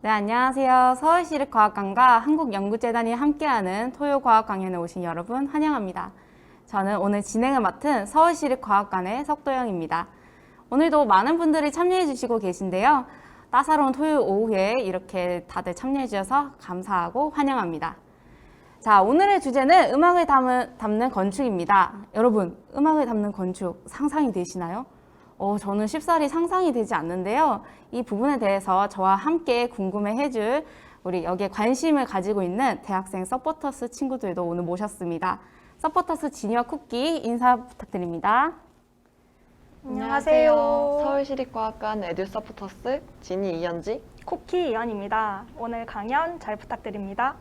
네, 안녕하세요. 서울시립과학관과 한국연구재단이 함께하는 토요과학 강연에 오신 여러분 환영합니다. 저는 오늘 진행을 맡은 서울시립과학관의 석도영입니다. 오늘도 많은 분들이 참여해 주시고 계신데요. 따사로운 토요일 오후에 이렇게 다들 참여해 주셔서 감사하고 환영합니다. 자, 오늘의 주제는 음악을 담는 건축입니다. 여러분, 음악을 담는 건축 상상이 되시나요? 저는 쉽사리 상상이 되지 않는데요. 이 부분에 대해서 저와 함께 궁금해해줄 우리 여기에 관심을 가지고 있는 대학생 서포터스 친구들도 오늘 모셨습니다. 서포터스 지니와 쿠키 인사 부탁드립니다. 안녕하세요. 서울시립과학관 에듀서포터스 지니 이현지, 쿠키 이현입니다. 오늘 강연 잘 부탁드립니다.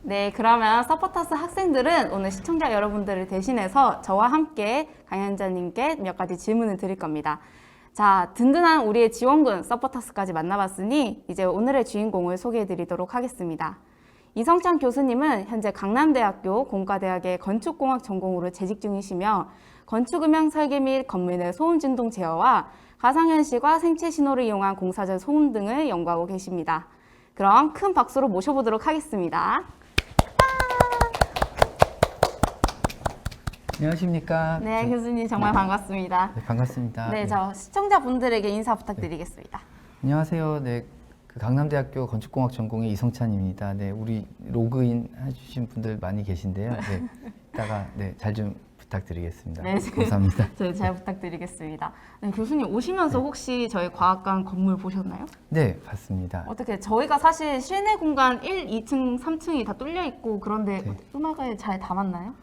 네, 그러면 서포터스 학생들은 오늘 시청자 여러분들을 대신해서 저와 함께 강연자님께 몇 가지 질문을 드릴 겁니다. 자, 든든한 우리의 지원군 서포터스까지 만나봤으니 이제 오늘의 주인공을 소개해 드리도록 하겠습니다. 이성찬 교수님은 현재 강남대학교 공과대학의 건축공학 전공으로 재직 중이시며 건축음향 설계 및 건물 내 소음 진동 제어와 가상현실과 생체 신호를 이용한 공사전 소음 등을 연구하고 계십니다. 그럼 큰 박수로 모셔보도록 하겠습니다. 안녕하십니까. 네, 교수님 정말 반갑습니다. 네, 반갑습니다. 네, 저 시청자분들에게 인사 부탁드리겠습니다. 안녕하세요. 네, 강남대학교 건축공학 전공의 이성찬입니다. 네, 우리 로그인 해주신 분들 많이 계신데요. 네, 이따가 잘 좀 부탁드리겠습니다. 네, 감사합니다. 저희 잘 부탁드리겠습니다. 네, 교수님 오시면서 혹시 저희 과학관 건물 보셨나요? 네, 봤습니다. 어떻게 저희가 사실 실내 공간 1, 2층, 3층이 다 뚫려 있고 그런데 네. 음악을 잘 담았나요?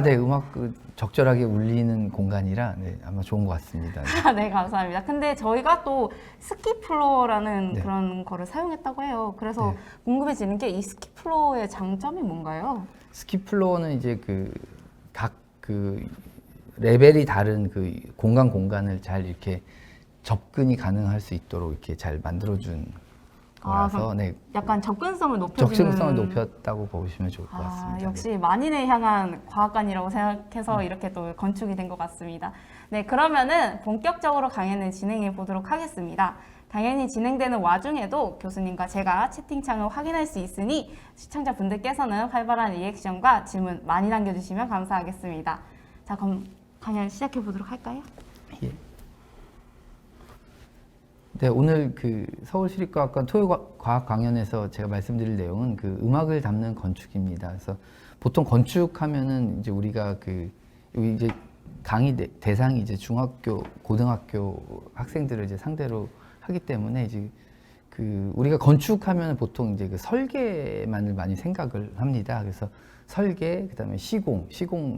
네, 음악 적절하게 울리는 공간이라 아마 좋은 것 같습니다. 네. 네, 감사합니다. 근데 저희가 또 스키플로어라는 네. 그런 거를 사용했다고 해요. 그래서 네. 궁금해지는 게 이 스키플로어의 장점이 뭔가요? 스키플로어는 이제 각 레벨이 다른 공간을 잘 이렇게 접근이 가능할 수 있도록 이렇게 잘 만들어준 거라서 그럼 네, 약간 접근성을 높여주는 적극성을 높였다고 보시면 좋을 것 같습니다. 역시 만인을 향한 과학관이라고 생각해서 이렇게 또 건축이 된 것 같습니다. 네, 그러면은 본격적으로 강연을 진행해 보도록 하겠습니다. 당연히 진행되는 와중에도 교수님과 제가 채팅창을 확인할 수 있으니 시청자분들께서는 활발한 리액션과 질문 많이 남겨주시면 감사하겠습니다. 자, 그럼 강연 시작해 보도록 할까요? 예. 네, 오늘 서울시립과학관 토요과학 강연에서 제가 말씀드릴 내용은 음악을 담는 건축입니다. 그래서 보통 건축하면은 이제 우리가 여기 이제 강의 대상이 이제 중학교, 고등학교 학생들을 이제 상대로 하기 때문에 이제 우리가 건축하면 보통 이제 설계만을 많이 생각을 합니다. 그래서 설계, 그다음에 시공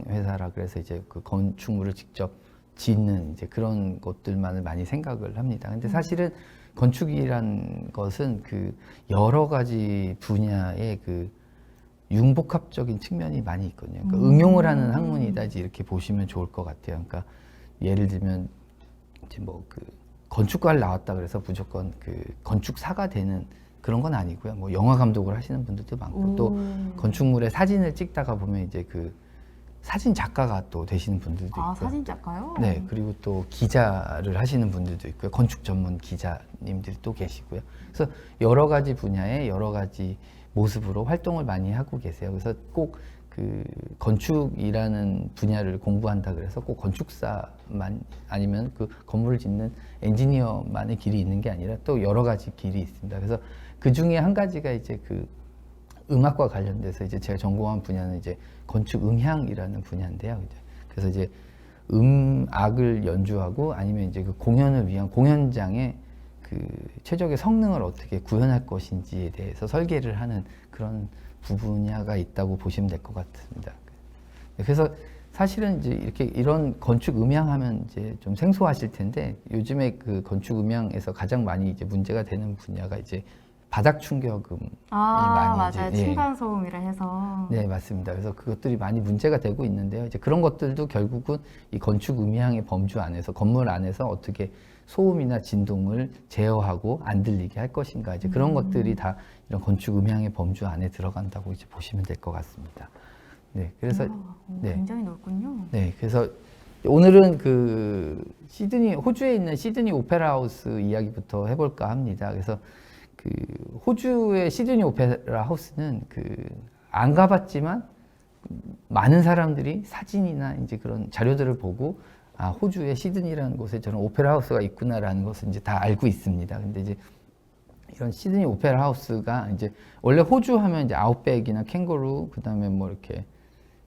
회사라 그래서 이제 건축물을 직접 짓는 이제 그런 것들만을 많이 생각을 합니다. 근데 사실은 건축이란 것은 여러 가지 분야의 융복합적인 측면이 많이 있거든요. 그러니까 응용을 하는 학문이다 이렇게 보시면 좋을 것 같아요. 그러니까 예를 들면 이제 건축과를 나왔다 그래서 무조건 건축사가 되는 그런 건 아니고요. 뭐 영화 감독을 하시는 분들도 많고 또 건축물의 사진을 찍다가 보면 이제 사진 작가가 또 되시는 분들도 있고요. 사진 작가요? 네, 그리고 또 기자를 하시는 분들도 있고요. 건축 전문 기자님들이 또 계시고요. 그래서 여러 가지 분야의 여러 가지 모습으로 활동을 많이 하고 계세요. 그래서 꼭 건축이라는 분야를 공부한다 그래서 꼭 건축사만 아니면 건물을 짓는 엔지니어만의 길이 있는 게 아니라 또 여러 가지 길이 있습니다. 그래서 그 중에 한 가지가 이제 음악과 관련돼서 이제 제가 전공한 분야는 이제 건축 음향이라는 분야인데요. 그래서 이제 음악을 연주하고 아니면 이제 공연을 위한 공연장의 최적의 성능을 어떻게 구현할 것인지에 대해서 설계를 하는 그런 분야가 있다고 보시면 될 것 같습니다. 그래서 사실은 이제 이런 건축 음향하면 이제 좀 생소하실 텐데 요즘에 건축 음향에서 가장 많이 이제 문제가 되는 분야가 이제 바닥 충격음이 많이 맞아요. 이제 층간 소음이라 해서. 네, 맞습니다. 그래서 그것들이 많이 문제가 되고 있는데요. 이제 그런 것들도 결국은 이 건축 음향의 범주 안에서 건물 안에서 어떻게 소음이나 진동을 제어하고 안 들리게 할 것인가 이제 그런 것들이 다 이런 건축 음향의 범주 안에 들어간다고 이제 보시면 될 것 같습니다. 네, 그래서 굉장히 넓군요. 네, 그래서 오늘은 그 시드니 호주에 있는 시드니 오페라 하우스 이야기부터 해볼까 합니다. 그래서 그 호주의 시드니 오페라 하우스는 그 안 가봤지만 많은 사람들이 사진이나 이제 그런 자료들을 보고 아 호주의 시드니라는 곳에 저런 오페라 하우스가 있구나라는 것을 이제 다 알고 있습니다. 근데 이제 이런 시드니 오페라 하우스가 이제 원래 호주 하면 이제 아웃백이나 캥거루 그다음에 뭐 이렇게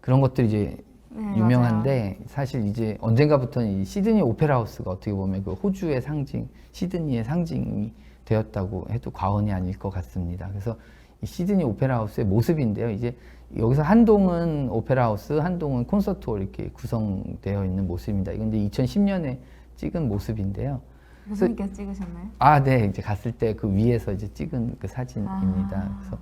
그런 것들이 이제 네, 유명한데 사실 이제 언젠가부터는 이 시드니 오페라 하우스가 어떻게 보면 그 호주의 상징, 시드니의 상징이 되었다고 해도 과언이 아닐 것 같습니다. 그래서 이 시드니 오페라 하우스의 모습인데요. 이제 여기서 한 동은 오페라 하우스, 한 동은 콘서트홀 이렇게 구성되어 있는 모습입니다. 이건 이제 2010년에 찍은 모습인데요. 교수님께서 찍으셨나요? 아, 네. 이제 갔을 때 그 위에서 이제 찍은 그 사진입니다. 그래서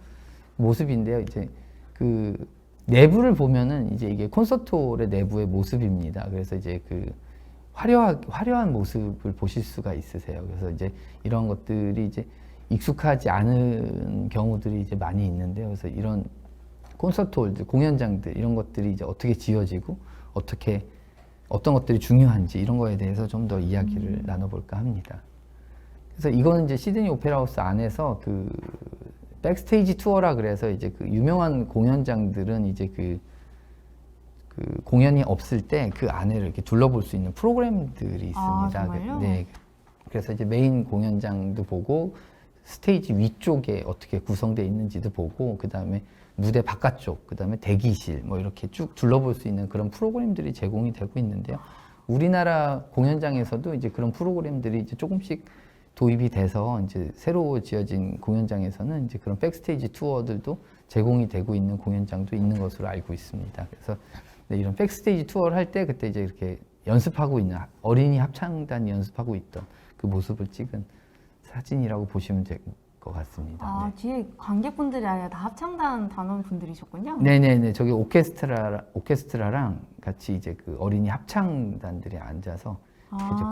모습인데요. 이제 그 내부를 보면은 이제 이게 콘서트홀의 내부의 모습입니다. 그래서 이제 그 화려한 모습을 보실 수가 있으세요. 그래서 이제 이런 것들이 이제 익숙하지 않은 경우들이 이제 많이 있는데요. 그래서 이런 콘서트홀들, 공연장들 이런 것들이 이제 어떻게 지어지고 어떤 것들이 중요한지 이런 거에 대해서 좀 더 이야기를 나눠볼까 합니다. 그래서 이거는 이제 시드니 오페라 하우스 안에서 그 백스테이지 투어라 그래서 이제 그 유명한 공연장들은 이제 그 공연이 없을 때 그 안에를 이렇게 둘러볼 수 있는 프로그램들이 있습니다. 아, 정말요? 네. 그래서 이제 메인 공연장도 보고 스테이지 위쪽에 어떻게 구성되어 있는지도 보고 그 다음에 무대 바깥쪽, 그 다음에 대기실 뭐 이렇게 쭉 둘러볼 수 있는 그런 프로그램들이 제공이 되고 있는데요. 우리나라 공연장에서도 이제 그런 프로그램들이 이제 조금씩 도입이 돼서 이제 새로 지어진 공연장에서는 이제 그런 백스테이지 투어들도 제공이 되고 있는 공연장도 있는 것으로 알고 있습니다. 그래서 네, 이런 백스테이지 투어를 할 때 그때 이제 이렇게 연습하고 있는 어린이 합창단이 연습하고 있던 그 모습을 찍은 사진이라고 보시면 될 것 같습니다. 아, 네. 뒤에 관객분들이 아니라 다 합창단 단원분들이셨군요. 네네네. 저기 오케스트라랑 같이 이제 그 어린이 합창단들이 앉아서 이제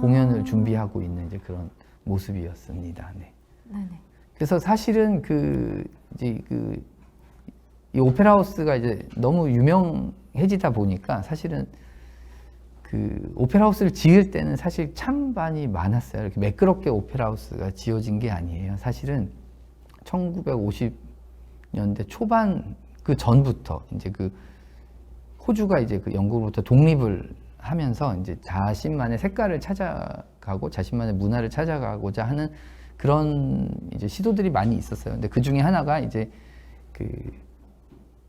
공연을 준비하고 있는 이제 그런 모습이었습니다. 네. 네네. 그래서 사실은 이 오페라 하우스가 이제 너무 유명해지다 보니까 사실은 그 오페라 하우스를 지을 때는 사실 찬반이 많았어요. 이렇게 매끄럽게 오페라 하우스가 지어진 게 아니에요. 사실은 1950년대 초반 그 전부터 이제 그 호주가 이제 그 영국으로부터 독립을 하면서 이제 자신만의 색깔을 찾아가고 자신만의 문화를 찾아가고자 하는 그런 이제 시도들이 많이 있었어요. 근데 그 중에 하나가 이제 그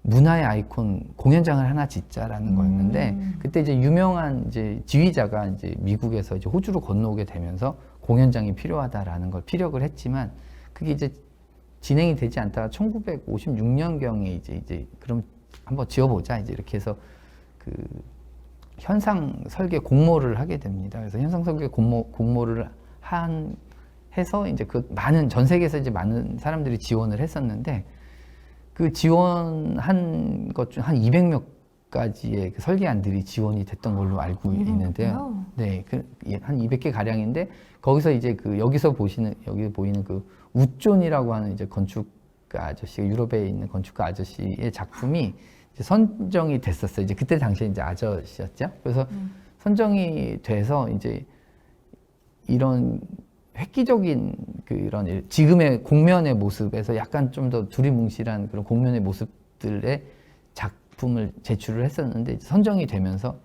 문화의 아이콘 공연장을 하나 짓자라는 거였는데 그때 이제 유명한 이제 지휘자가 이제 미국에서 이제 호주로 건너오게 되면서 공연장이 필요하다라는 걸 피력을 했지만 그게 이제 진행이 되지 않다가 1956년경에 이제 그럼 한번 지어보자 이제 이렇게 해서 그 현상 설계 공모를 하게 됩니다. 그래서 현상 설계 공모를 해서 이제 그 많은 전 세계에서 이제 많은 사람들이 지원을 했었는데 그 지원한 것 중 한 200몇 가지의 그 설계안들이 지원이 됐던 걸로 알고 있는데요. 네, 한 200개 가량인데 거기서 이제 그 여기 보이는 그 우존이라고 하는 이제 건축가 아저씨가 유럽에 있는 건축가 아저씨의 작품이 이제 선정이 됐었어요. 이제 그때 당시에 이제 아저씨였죠. 그래서 선정이 돼서 이제 이런 획기적인 그런 지금의 공면의 모습에서 약간 좀 더 두리뭉실한 그런 공면의 모습들의 작품을 제출을 했었는데 선정이 되면서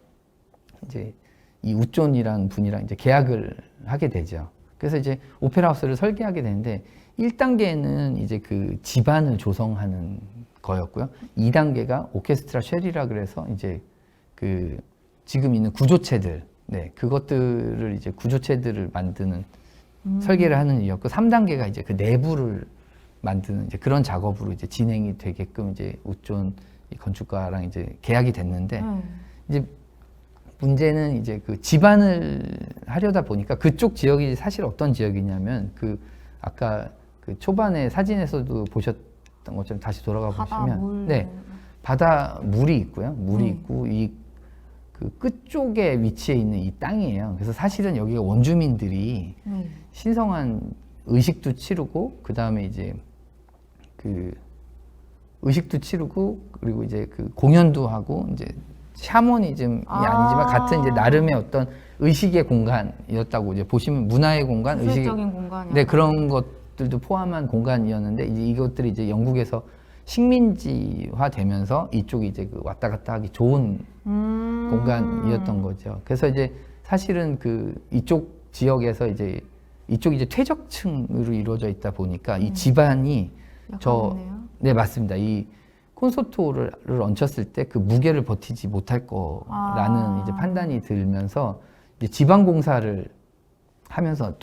이제 이 우존이라는 분이랑 이제 계약을 하게 되죠. 그래서 이제 오페라 하우스를 설계하게 되는데 1단계는 이제 그 지반을 조성하는 거였고요. 2단계가 오케스트라 쉘이라 그래서 이제 그 지금 있는 구조체들, 네, 그것들을 이제 구조체들을 만드는 설계를 하는 일이었고 3단계가 이제 그 내부를 만드는 이제 그런 작업으로 이제 진행이 되게끔 이제 우존 건축가랑 이제 계약이 됐는데 이제 문제는 이제 그 지반을 하려다 보니까 그쪽 지역이 사실 어떤 지역이냐면 그 아까 그 초반에 사진에서도 보셨던 것처럼 다시 돌아가 보시면 네, 바다 물이 있고요. 물이 있고 이 그 끝쪽에 위치해 있는 이 땅이에요. 그래서 사실은 여기가 원주민들이 신성한 의식도 치르고 그 다음에 이제 그 의식도 치르고 그리고 이제 그 공연도 하고 이제 샤머니즘이 아니지만 같은 이제 나름의 어떤 의식의 공간이었다고 이제 보시면 문화의 공간, 의식의 기술적인 공간이. 네, 그런 것들도 포함한 공간이었는데 이제 이것들이 이제 영국에서 식민지화 되면서 이쪽이 이제 그 왔다 갔다 하기 좋은 공간이었던 거죠. 그래서 이제 사실은 그 이쪽 지역에서 이제 이쪽이 이제 퇴적층으로 이루어져 있다 보니까 이 집안이 약간이네요. 네, 맞습니다. 이 콘서트홀을 얹혔을 때 그 무게를 버티지 못할 거라는 이제 판단이 들면서 이제 지방 공사를 하면서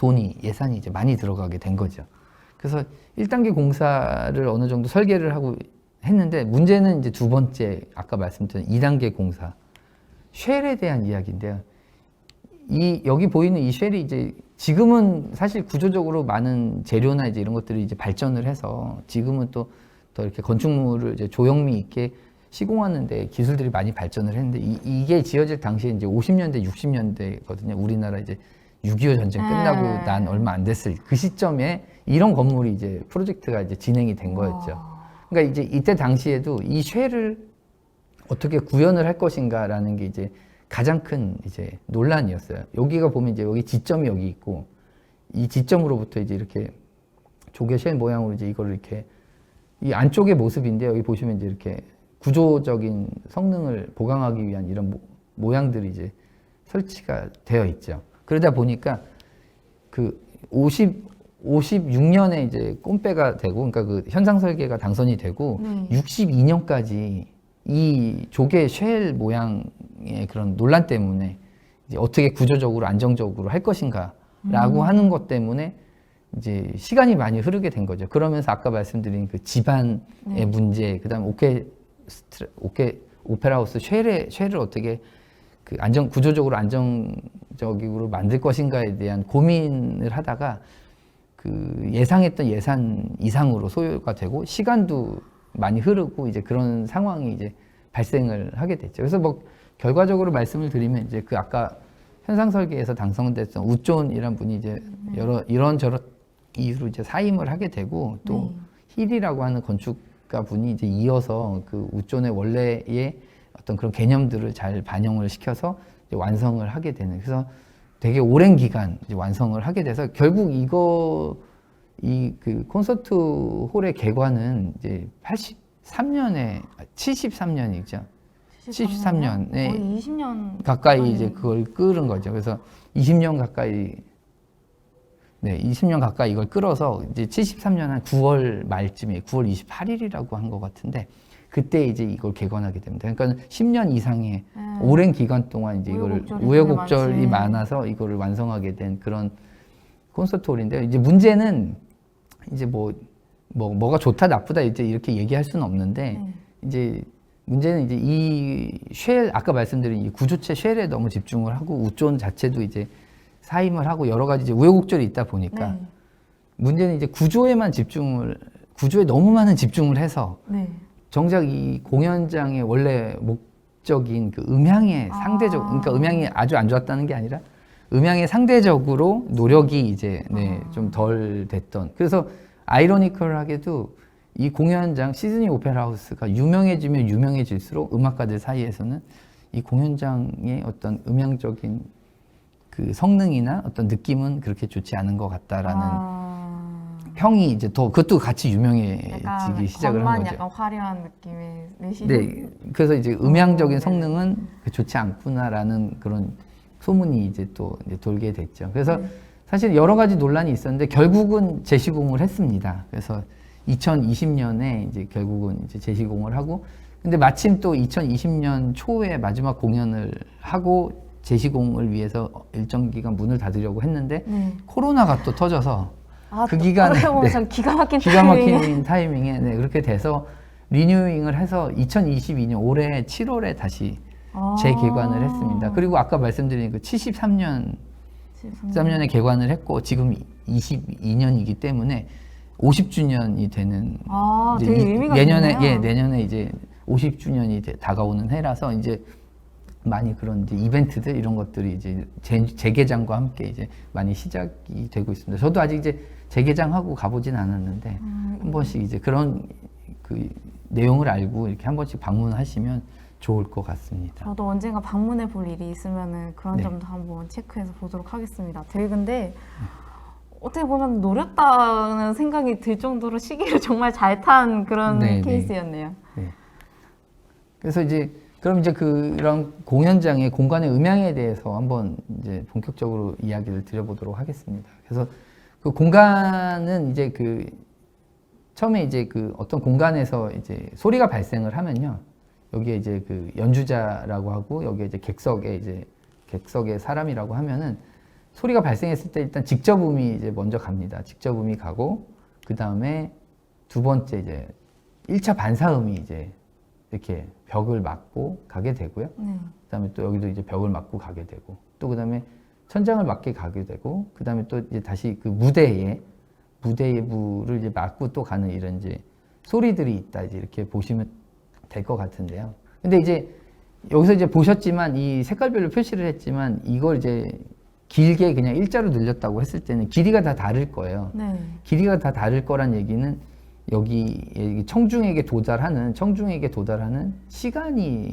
예산이 이제 많이 들어가게 된 거죠. 그래서 1단계 공사를 어느 정도 설계를 하고 했는데 문제는 이제 두 번째 아까 말씀드린 2단계 공사 쉘에 대한 이야기인데요. 여기 보이는 이 쉘이 이제 지금은 사실 구조적으로 많은 재료나 이제 이런 것들이 이제 발전을 해서 지금은 또 더 이렇게 건축물을 이제 조형미 있게 시공하는데 기술들이 많이 발전을 했는데 이게 지어질 당시에 이제 50년대, 60년대거든요. 우리나라 이제 6.25 전쟁 끝나고 난 얼마 안 됐을 그 시점에 이런 건물이 이제 프로젝트가 이제 진행이 된 거였죠. 그러니까 이제 이때 당시에도 이 쉘을 어떻게 구현을 할 것인가라는 게 이제 가장 큰 이제 논란이었어요. 여기가 보면 이제 여기 지점이 여기 있고 이 지점으로부터 이제 이렇게 조개 쉘 모양으로 이제 이걸 이렇게 이 안쪽의 모습인데 여기 보시면 이제 이렇게 구조적인 성능을 보강하기 위한 이런 모양들이 이제 설치가 되어 있죠. 그러다 보니까 그 56년에 이제 꼼배가 되고, 그러니까 그 현상 설계가 당선이 되고, 62년까지 이 조개 쉘 모양의 그런 논란 때문에 이제 어떻게 구조적으로 안정적으로 할 것인가라고 하는 것 때문에 이제 시간이 많이 흐르게 된 거죠. 그러면서 아까 말씀드린 그 집안의 문제, 그다음 오페라 하우스 쉘을 어떻게 그 구조적으로 안정적으로 만들 것인가에 대한 고민을 하다가 그 예상했던 예산 이상으로 소요가 되고 시간도 많이 흐르고 이제 그런 상황이 이제 발생을 하게 됐죠. 그래서 뭐 결과적으로 말씀을 드리면 이제 그 아까 현상 설계에서 당선됐던 우존이란 분이 이제 여러 이런저런 이유로 이제 사임을 하게 되고 또 힐이라고 하는 건축가 분이 이제 이어서 그 우존의 원래의 어떤 그런 개념들을 잘 반영을 시켜서 이제 완성을 하게 되는, 그래서 되게 오랜 기간 이제 완성을 하게 돼서 결국 그 콘서트 홀의 개관은 이제 73년이죠. 73년에 거의 20년 가까이 이제 그걸 끌은 거죠. 그래서 20년 가까이 이걸 끌어서 이제 73년 한 9월 말쯤에 9월 28일이라고 한 것 같은데 그때 이제 이걸 개관하게 됩니다. 그러니까 10년 이상의 오랜 기간 동안 이제 이거를 우여곡절이 많아서 이거를 완성하게 된 그런 콘서트홀인데요. 이제 문제는 이제 뭐가 좋다 나쁘다 이제 이렇게 얘기할 수는 없는데 이제 문제는 이제 이 쉘 아까 말씀드린 이 구조체 쉘에 너무 집중을 하고 우존 자체도 이제 사임을 하고 여러 가지 이제 우여곡절이 있다 보니까 문제는 이제 구조에 너무 많은 집중을 해서 정작 이 공연장의 원래 목적인 그 음향의 그러니까 음향이 아주 안 좋았다는 게 아니라 음향의 상대적으로 노력이 이제 좀 덜 됐던, 그래서 아이러니컬하게도 이 공연장 시드니 오페라 하우스가 유명해지면 유명해질수록 음악가들 사이에서는 이 공연장의 어떤 음향적인 그 성능이나 어떤 느낌은 그렇게 좋지 않은 것 같다라는 평이 이제 더 그것도 같이 유명해지기 시작을 한 거죠. 약간 화려한 느낌의 내시는. 네, 그래서 이제 음향적인 성능은 좋지 않구나라는 그런 소문이 이제 또 이제 돌게 됐죠. 그래서 사실 여러 가지 논란이 있었는데 결국은 재시공을 했습니다. 그래서 2020년에 이제 결국은 이제 재시공을 하고, 근데 마침 또 2020년 초에 마지막 공연을 하고 재시공을 위해서 일정 기간 문을 닫으려고 했는데 코로나가 또 터져서 그 기간에 기가 막힌 타이밍에 그렇게 돼서 리뉴잉을 해서 2022년 올해 7월에 다시 재개관을 했습니다. 그리고 아까 말씀드린 그 73년에 개관을 했고 지금 22년이기 때문에 50주년이 되는 이제 되게 의미가 내년에 내년에 이제 50주년이 다가오는 해라서 이제 많이 그런 이제 이벤트들 이런 것들이 이제 재개장과 함께 이제 많이 시작이 되고 있습니다. 저도 아직 이제 재개장하고 가보진 않았는데 한 번씩 이제 그런 그 내용을 알고 이렇게 한 번씩 방문하시면 좋을 것 같습니다. 저도 언젠가 방문해 볼 일이 있으면은 그런 네. 점도 한번 체크해서 보도록 하겠습니다. 되게 근데 어떻게 보면 노렸다는 생각이 들 정도로 시기를 정말 잘 탄 그런 네, 네. 케이스였네요. 네. 그래서 이제 그럼 이제 그런 공연장의 공간의 음향에 대해서 한번 이제 본격적으로 이야기를 드려보도록 하겠습니다. 그래서 그 공간은 이제 그 처음에 이제 그 어떤 공간에서 이제 소리가 발생을 하면요. 여기에 이제 그 연주자라고 하고 여기에 이제 객석의 사람이라고 하면은 소리가 발생했을 때 일단 직접음이 이제 먼저 갑니다. 직접음이 가고 그 다음에 두 번째 이제 1차 반사음이 이제 이렇게 벽을 맞고 가게 되고요. 네. 그다음에 또 여기도 이제 벽을 맞고 가게 되고 또 그다음에 천장을 맞게 가게 되고 그다음에 또 이제 다시 그 무대의 무를 이제 맞고 또 가는 이런 이제 소리들이 있다 이제 이렇게 보시면 될 것 같은데요. 근데 이제 여기서 이제 보셨지만 이 색깔별로 표시를 했지만 이걸 이제 길게 그냥 일자로 늘렸다고 했을 때는 길이가 다 다를 거예요. 네. 길이가 다 다를 거란 얘기는 여기 청중에게 도달하는 시간이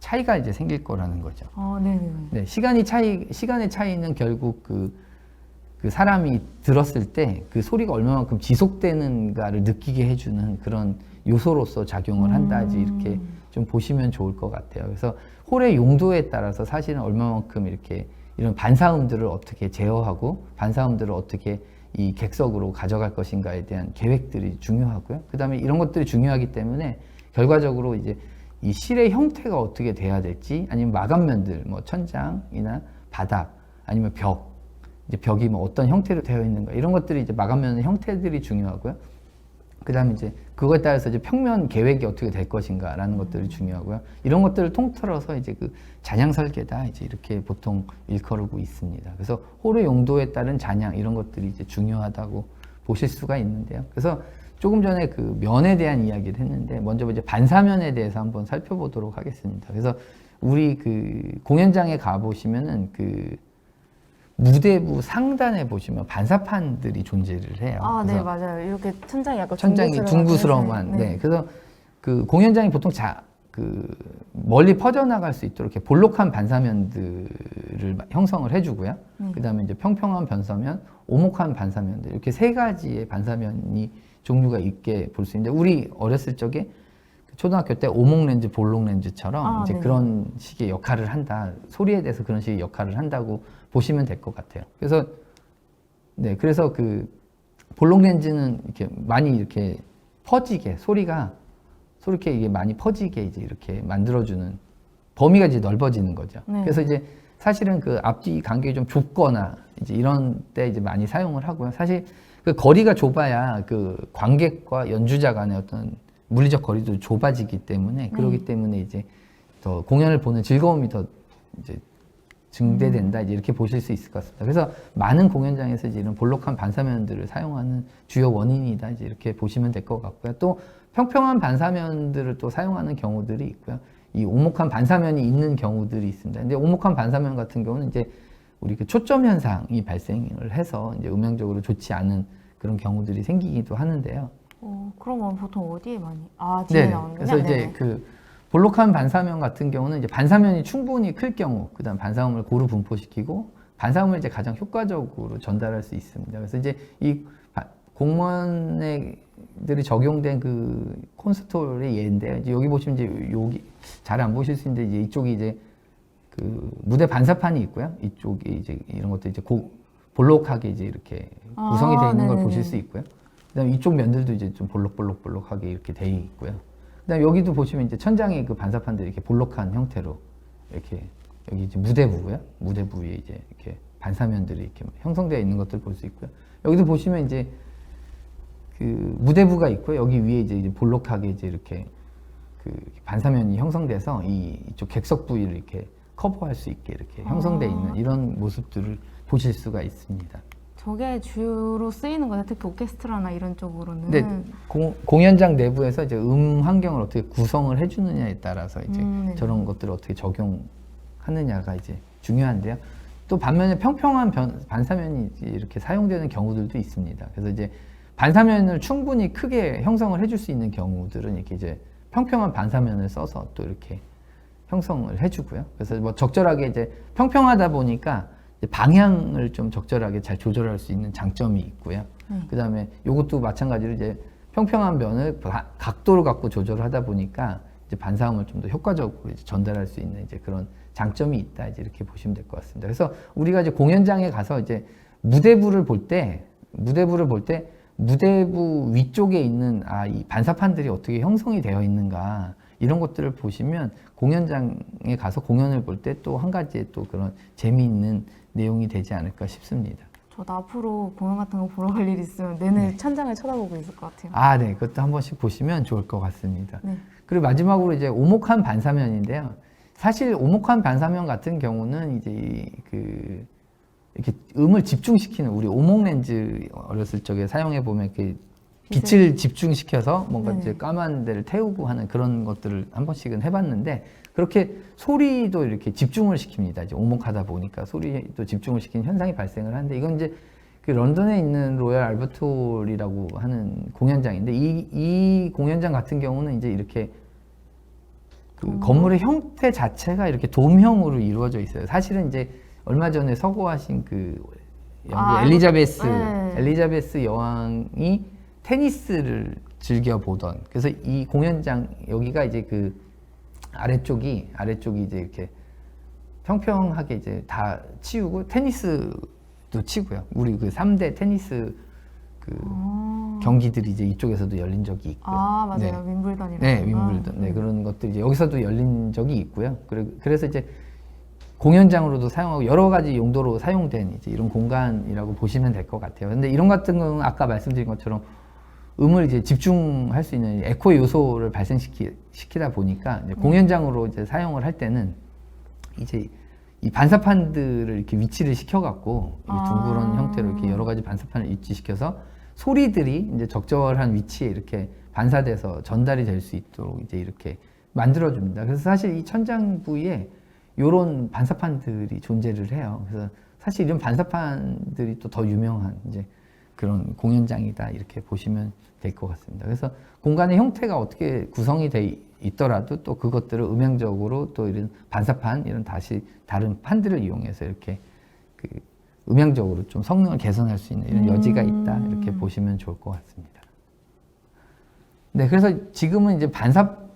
차이가 이제 생길 거라는 거죠. 네네. 네, 시간의 차이는 결국 그 사람이 들었을 때 그 소리가 얼마만큼 지속되는가를 느끼게 해주는 그런 요소로서 작용을 한다 이제 이렇게 좀 보시면 좋을 것 같아요. 그래서 홀의 용도에 따라서 사실은 얼마만큼 이렇게 이런 반사음들을 어떻게 제어하고 반사음들을 어떻게 이 객석으로 가져갈 것인가에 대한 계획들이 중요하고요. 그 다음에 이런 것들이 중요하기 때문에 결과적으로 이제 이 실의 형태가 어떻게 돼야 될지 아니면 마감면들 뭐 천장이나 바닥 아니면 이제 벽이 뭐 어떤 형태로 되어 있는가 이런 것들이 이제 마감면 형태들이 중요하고요. 그 다음에 이제 그거에 따라서 이제 평면 계획이 어떻게 될 것인가라는 것들이 중요하고요. 이런 것들을 통틀어서 이제 그 잔향 설계다 이제 이렇게 보통 일컬고 있습니다. 그래서 홀의 용도에 따른 잔향 이런 것들이 이제 중요하다고 보실 수가 있는데요. 그래서 조금 전에 그 면에 대한 이야기를 했는데 먼저 이제 반사면에 대해서 한번 살펴보도록 하겠습니다. 그래서 우리 그 공연장에 가 보시면은 그 무대부 상단에 보시면 반사판들이 존재를 해요. 네, 맞아요. 이렇게 천장이 약간 천장이 둥그스러움한. 네. 그래서 그 공연장이 보통 멀리 퍼져나갈 수 있도록 이렇게 볼록한 반사면들을 형성을 해주고요. 그 다음에 이제 평평한 반사면, 오목한 반사면들 이렇게 세 가지의 반사면이 종류가 있게 볼 수 있는데 우리 어렸을 적에 초등학교 때 오목 렌즈, 볼록 렌즈처럼 이제 네네. 그런 식의 역할을 한다. 소리에 대해서 그런 식의 역할을 한다고 보시면 될 것 같아요. 그래서 그 볼록 렌즈는 이렇게 많이 이렇게 퍼지게 소리가 이렇게 이게 많이 퍼지게 이제 이렇게 만들어주는 범위가 이제 넓어지는 거죠. 네. 그래서 이제 사실은 그 앞뒤 간격이 좀 좁거나 이제 이런 때 이제 많이 사용을 하고요. 사실 그 거리가 좁아야 그 관객과 연주자 간의 어떤 물리적 거리도 좁아지기 때문에 그러기 때문에 이제 더 공연을 보는 즐거움이 더 이제 증대된다 이제 이렇게 보실 수 있을 것 같습니다. 그래서 많은 공연장에서 이제 이런 볼록한 반사면들을 사용하는 주요 원인이다 이제 이렇게 보시면 될 것 같고요. 또 평평한 반사면들을 또 사용하는 경우들이 있고요. 이 오목한 반사면이 있는 경우들이 있습니다. 근데 오목한 반사면 같은 경우는 이제 우리 그 초점 현상이 발생을 해서 이제 음향적으로 좋지 않은 그런 경우들이 생기기도 하는데요. 그러면 보통 어디에 많이? 뒤에 네. 나오는군요. 그래서 이제 네네. 그 볼록한 반사면 같은 경우는 이제 반사면이 충분히 클 경우, 그다음 반사음을 고루 분포시키고 반사음을 이제 가장 효과적으로 전달할 수 있습니다. 그래서 이제 이 공무원들이 적용된 그 콘스톨의 예인데 이제 여기 보시면 이제 여기 잘 안 보실 수 있는데 이제 이쪽이 이제 그 무대 반사판이 있고요. 이쪽이 이제 이런 것도 이제 볼록하게 이제 이렇게 구성이 되어 있는 걸 네네네. 보실 수 있고요. 그다음에 이쪽 면들도 이제 좀 볼록하게 이렇게 되어 있고요. 그다음에 여기도 보시면 이제 천장의 그 반사판들이 이렇게 볼록한 형태로 이렇게 여기 이제 무대부고요. 무대부 위에 이제 이렇게 반사면들이 이렇게 형성되어 있는 것들 볼 수 있고요. 여기도 보시면 이제 그 무대부가 있고요. 여기 위에 이제 볼록하게 이제 이렇게 그 반사면이 형성돼서 이쪽 객석 부위를 이렇게 커버할 수 있게 이렇게 형성되어 있는 이런 모습들을 보실 수가 있습니다. 저게 주로 쓰이는 거예요. 특히 오케스트라나 이런 쪽으로는. 근데 공연장 내부에서 이제 환경을 어떻게 구성을 해주느냐에 따라서 이제 네. 저런 것들을 어떻게 적용하느냐가 이제 중요한데요. 또 반면에 평평한 반사면이 이렇게 사용되는 경우들도 있습니다. 그래서 이제 반사면을 충분히 크게 형성을 해줄 수 있는 경우들은 이렇게 이제 평평한 반사면을 써서 또 이렇게 형성을 해주고요. 그래서 뭐 적절하게 이제 평평하다 보니까 이제 방향을 좀 적절하게 잘 조절할 수 있는 장점이 있고요. 그 다음에 이것도 마찬가지로 이제 평평한 면을 각도를 갖고 조절을 하다 보니까 이제 반사음을 좀 더 효과적으로 이제 전달할 수 있는 이제 그런 장점이 있다. 이제 이렇게 보시면 될 것 같습니다. 그래서 우리가 이제 공연장에 가서 이제 무대부를 볼 때 무대부 위쪽에 있는 이 반사판들이 어떻게 형성이 되어 있는가 이런 것들을 보시면 공연장에 가서 공연을 볼 때 또 한 가지의 또 그런 재미있는 내용이 되지 않을까 싶습니다. 저도 앞으로 공연 같은 거 보러 갈 일 있으면 내내 천장을 쳐다보고 있을 것 같아요. 네. 그것도 한 번씩 보시면 좋을 것 같습니다. 네. 그리고 마지막으로 이제 오목한 반사면인데요. 사실 오목한 반사면 같은 경우는 이제 이렇게 음을 집중시키는 우리 오목 렌즈 어렸을 적에 사용해 보면 이렇게 빛을 집중시켜서 뭔가 네. 이제 까만 데를 태우고 하는 그런 것들을 한 번씩은 해봤는데 그렇게 소리도 이렇게 집중을 시킵니다. 이제 오목하다 보니까 소리도 집중을 시키는 현상이 발생을 하는데 이건 이제 그 런던에 있는 로얄 알버트홀이라고 하는 공연장인데 이 공연장 같은 경우는 이제 이렇게 그 건물의 형태 자체가 이렇게 돔형으로 이루어져 있어요. 사실은 이제 얼마 전에 서거하신 그 영국 엘리자베스 여왕이 테니스를 즐겨 보던 그래서 이 공연장 여기가 이제 그 아래쪽이 이제 이렇게 평평하게 이제 다 치우고 테니스도 치고요. 우리 그 3대 테니스 그 경기들이 이제 이쪽에서도 열린 적이 있고요. 맞아요. 네. 윈블던이라고. 네, 윈블던. 네, 그런 것들이 이제 여기서도 열린 적이 있고요. 그래서 이제 공연장으로도 사용하고 여러 가지 용도로 사용된 이제 이런 공간이라고 보시면 될 것 같아요. 근데 이런 같은 경우는 아까 말씀드린 것처럼 음을 이제 집중할 수 있는 에코 요소를 발생시키다 보니까 이제 공연장으로 이제 사용을 할 때는 이제 이 반사판들을 이렇게 위치를 시켜갖고 이 둥그런 형태로 이렇게 여러 가지 반사판을 위치시켜서 소리들이 이제 적절한 위치에 이렇게 반사돼서 전달이 될 수 있도록 이제 이렇게 만들어줍니다. 그래서 사실 이 천장 부위에 이런 반사판들이 존재를 해요. 그래서 사실 이런 반사판들이 또 더 유명한 이제 그런 공연장이다 이렇게 보시면 될 것 같습니다. 그래서 공간의 형태가 어떻게 구성이 돼 있더라도 또 그것들을 음향적으로 또 이런 반사판 이런 다른 판들을 이용해서 이렇게 그 음향적으로 좀 성능을 개선할 수 있는 이런 여지가 있다 이렇게 보시면 좋을 것 같습니다. 네, 그래서 지금은 이제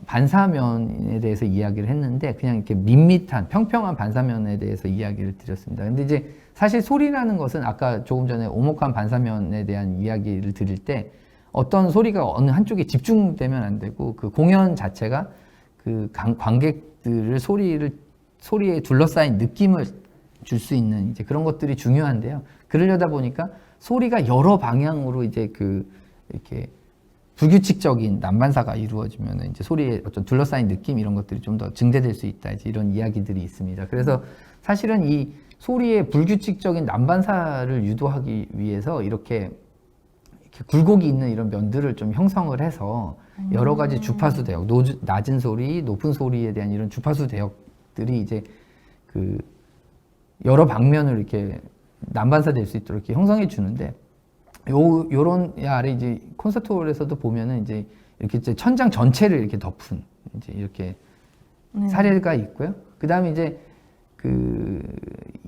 반사면에 대해서 이야기를 했는데 그냥 이렇게 밋밋한 평평한 반사면에 대해서 이야기를 드렸습니다. 근데 이제 사실 소리라는 것은 아까 조금 전에 오목한 반사면에 대한 이야기를 드릴 때 어떤 소리가 어느 한쪽에 집중되면 안 되고 그 공연 자체가 그 관객들을 소리에 둘러싸인 느낌을 줄 수 있는 이제 그런 것들이 중요한데요. 그러려다 보니까 소리가 여러 방향으로 이제 이렇게 불규칙적인 난반사가 이루어지면 이제 소리에 어떤 둘러싸인 느낌 이런 것들이 좀 더 증대될 수 있다. 이제 이런 이야기들이 있습니다. 그래서 사실은 이 소리의 불규칙적인 난반사를 유도하기 위해서 이렇게 굴곡이 있는 이런 면들을 좀 형성을 해서 여러 가지 주파수 대역, 낮은 소리, 높은 소리에 대한 이런 주파수 대역들이 이제 그 여러 방면을 이렇게 난반사될 수 있도록 이렇게 형성해 주는데 요런 아래 이제 콘서트홀에서도 보면은 이제 이렇게 이제 천장 전체를 이렇게 덮은 이제 이렇게 사례가 있고요. 그 다음에 이제 그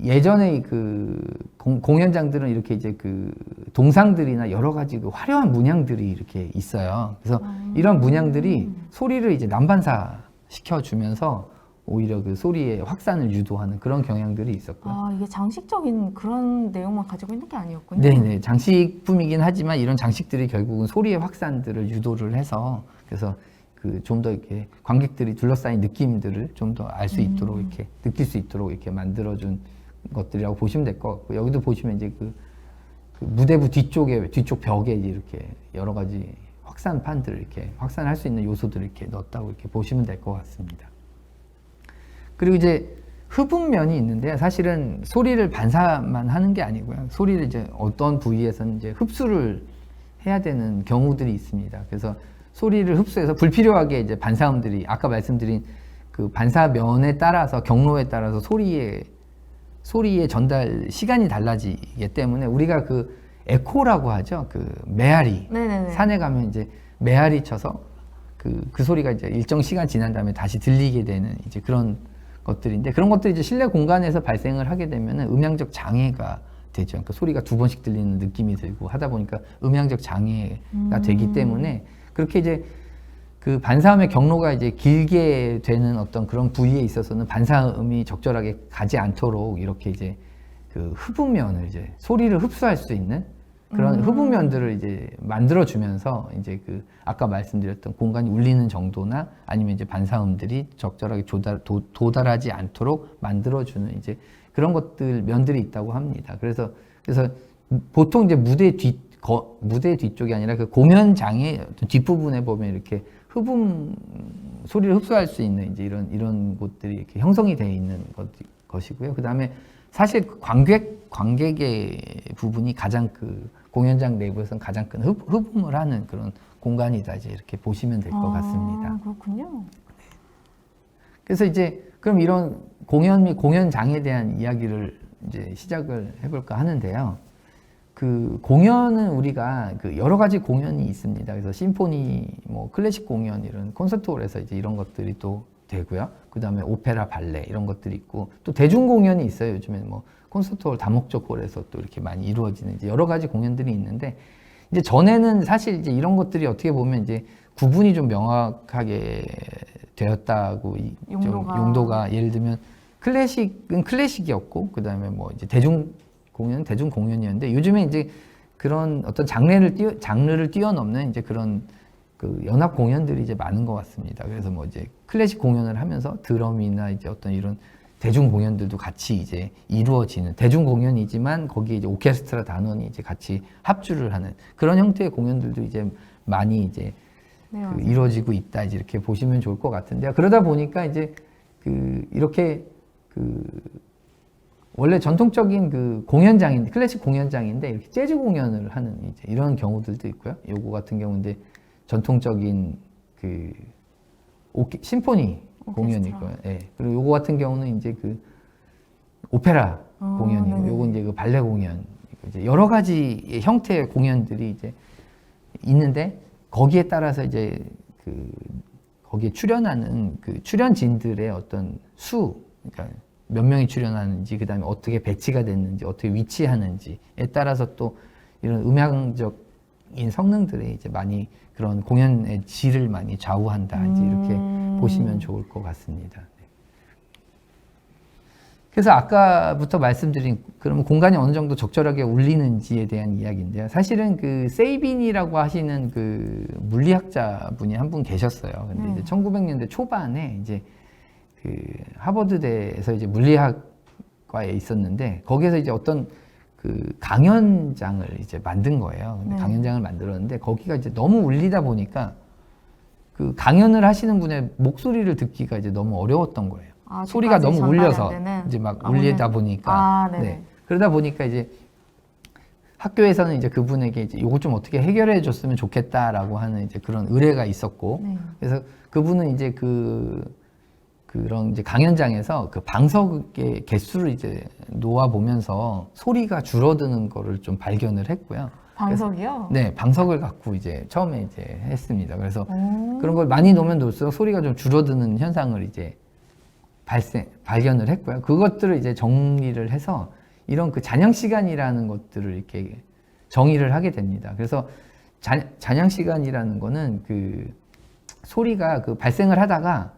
예전에 그 공연장들은 이렇게 이제 그 동상들이나 여러 가지 그 화려한 문양들이 이렇게 있어요. 그래서 이런 문양들이 소리를 이제 난반사 시켜주면서 오히려 그 소리의 확산을 유도하는 그런 경향들이 있었고요. 이게 장식적인 그런 내용만 가지고 있는 게 아니었군요. 네네. 장식품이긴 하지만 이런 장식들이 결국은 소리의 확산들을 유도를 해서 그래서 그 좀 더 이렇게 관객들이 둘러싸인 느낌들을 좀 더 알 수 있도록 이렇게 느낄 수 있도록 이렇게 만들어준 것들이라고 보시면 될 것 같고 여기도 보시면 이제 그 무대부 뒤쪽 벽에 이제 이렇게 여러 가지 확산판들을 이렇게 확산할 수 있는 요소들을 이렇게 넣었다고 이렇게 보시면 될 것 같습니다. 그리고 이제 흡음면이 있는데 사실은 소리를 반사만 하는 게 아니고요. 소리를 이제 어떤 부위에서는 이제 흡수를 해야 되는 경우들이 있습니다. 그래서 소리를 흡수해서 불필요하게 이제 반사음들이 아까 말씀드린 그 반사면에 따라서 경로에 따라서 소리의 전달 시간이 달라지기 때문에 우리가 그 에코라고 하죠. 그 메아리 네네네. 산에 가면 이제 메아리 쳐서 그 소리가 이제 일정 시간 지난 다음에 다시 들리게 되는 이제 그런 것들인데, 그런 것들이 이제 실내 공간에서 발생을 하게 되면은 음향적 장애가 되죠. 그러니까 소리가 두 번씩 들리는 느낌이 들고 하다 보니까 음향적 장애가 되기 때문에, 그렇게 이제 그 반사음의 경로가 이제 길게 되는 어떤 그런 부위에 있어서는 반사음이 적절하게 가지 않도록 이렇게 이제 그 흡음면을, 이제 소리를 흡수할 수 있는 그런 흡음면들을 이제 만들어주면서 이제 그 아까 말씀드렸던 공간이 울리는 정도나 아니면 이제 반사음들이 적절하게 도달하지 않도록 만들어주는 이제 그런 것들 면들이 있다고 합니다. 그래서 보통 이제 무대 뒤쪽이 아니라 그 공연장의 뒷부분에 보면 이렇게 소리를 흡수할 수 있는 이제 이런 곳들이 이렇게 형성이 되어 있는 것이고요. 그 다음에 사실 관객의 부분이 가장 그 공연장 내부에서는 가장 큰 흡음을 하는 그런 공간이다, 이제 이렇게 보시면 될 것 같습니다. 그렇군요. 그래서 이제 그럼 이런 공연 및 공연장에 대한 이야기를 이제 시작을 해볼까 하는데요. 그 공연은 우리가 그 여러 가지 공연이 있습니다. 그래서 심포니, 뭐 클래식 공연, 이런 콘서트홀에서 이제 이런 것들이 또 되고요. 그 다음에 오페라, 발레 이런 것들이 있고, 또 대중 공연이 있어요. 요즘에는 뭐 콘서트홀, 다목적 홀에서 또 이렇게 많이 이루어지는 이제 여러 가지 공연들이 있는데, 이제 전에는 사실 이제 이런 것들이 어떻게 보면 이제 구분이 좀 명확하게 되었다고, 용도가 예를 들면 클래식은 클래식이었고, 그 다음에 뭐 이제 대중 공연이었는데, 요즘에 이제 그런 어떤 장르를 뛰어넘는 이제 그런 그 연합 공연들이 이제 많은 것 같습니다. 그래서 뭐 이제 클래식 공연을 하면서 드럼이나 이제 어떤 이런 대중 공연들도 같이 이제 이루어지는, 대중 공연이지만 거기에 이제 오케스트라 단원이 이제 같이 합주를 하는 그런 형태의 공연들도 이제 많이 이제 그 이루어지고 있다, 이제 이렇게 보시면 좋을 것 같은데요. 그러다 보니까 이제 이렇게 원래 전통적인 그 공연장인데, 클래식 공연장인데 이렇게 재즈 공연을 하는 이제 이런 경우들도 있고요. 요거 같은 경우인데 전통적인 그 심포니 공연이고요. 예. 그리고 요거 같은 경우는 이제 그 오페라 공연이고, 네네. 요거 이제 그 발레 공연, 이제 여러 가지 형태의 공연들이 이제 있는데, 거기에 따라서 이제 거기에 출연하는 그 출연진들의 어떤 그러니까 몇 명이 출연하는지, 그 다음에 어떻게 배치가 됐는지, 어떻게 위치하는지에 따라서 또 이런 음향적인 성능들이 이제 많이 그런 공연의 질을 많이 좌우한다, 이제 이렇게 보시면 좋을 것 같습니다. 그래서 아까부터 말씀드린, 그러면 공간이 어느 정도 적절하게 울리는지에 대한 이야기인데요. 사실은 그 세이빈이라고 하시는 그 물리학자 분이 한 분 계셨어요. 근데 이제 1900년대 초반에 이제 그 하버드대에서 이제 물리학과에 있었는데, 거기에서 이제 어떤 그 강연장을 이제 만든 거예요. 근데 강연장을 만들었는데, 거기가 이제 너무 울리다 보니까 그 강연을 하시는 분의 목소리를 듣기가 이제 너무 어려웠던 거예요. 소리가 너무 울려서 이제 막 울리다 보니까. 네. 그러다 보니까 이제 학교에서는 이제 그분에게 이제 요거 좀 어떻게 해결해 줬으면 좋겠다라고 하는 이제 그런 의뢰가 있었고, 그래서 그분은 이제 그런 이제 강연장에서 그 방석의 개수를 이제 놓아 보면서 소리가 줄어드는 거를 좀 발견을 했고요. 방석이요? 네, 방석을 갖고 이제 처음에 이제 했습니다. 그래서 그런 걸 많이 놓으면 놓을수록 소리가 좀 줄어드는 현상을 이제 발견을 했고요. 그것들을 이제 정리를 해서 이런 그 잔향 시간이라는 것들을 이렇게 정의를 하게 됩니다. 그래서 잔향 시간이라는 거는 그 소리가 그 발생을 하다가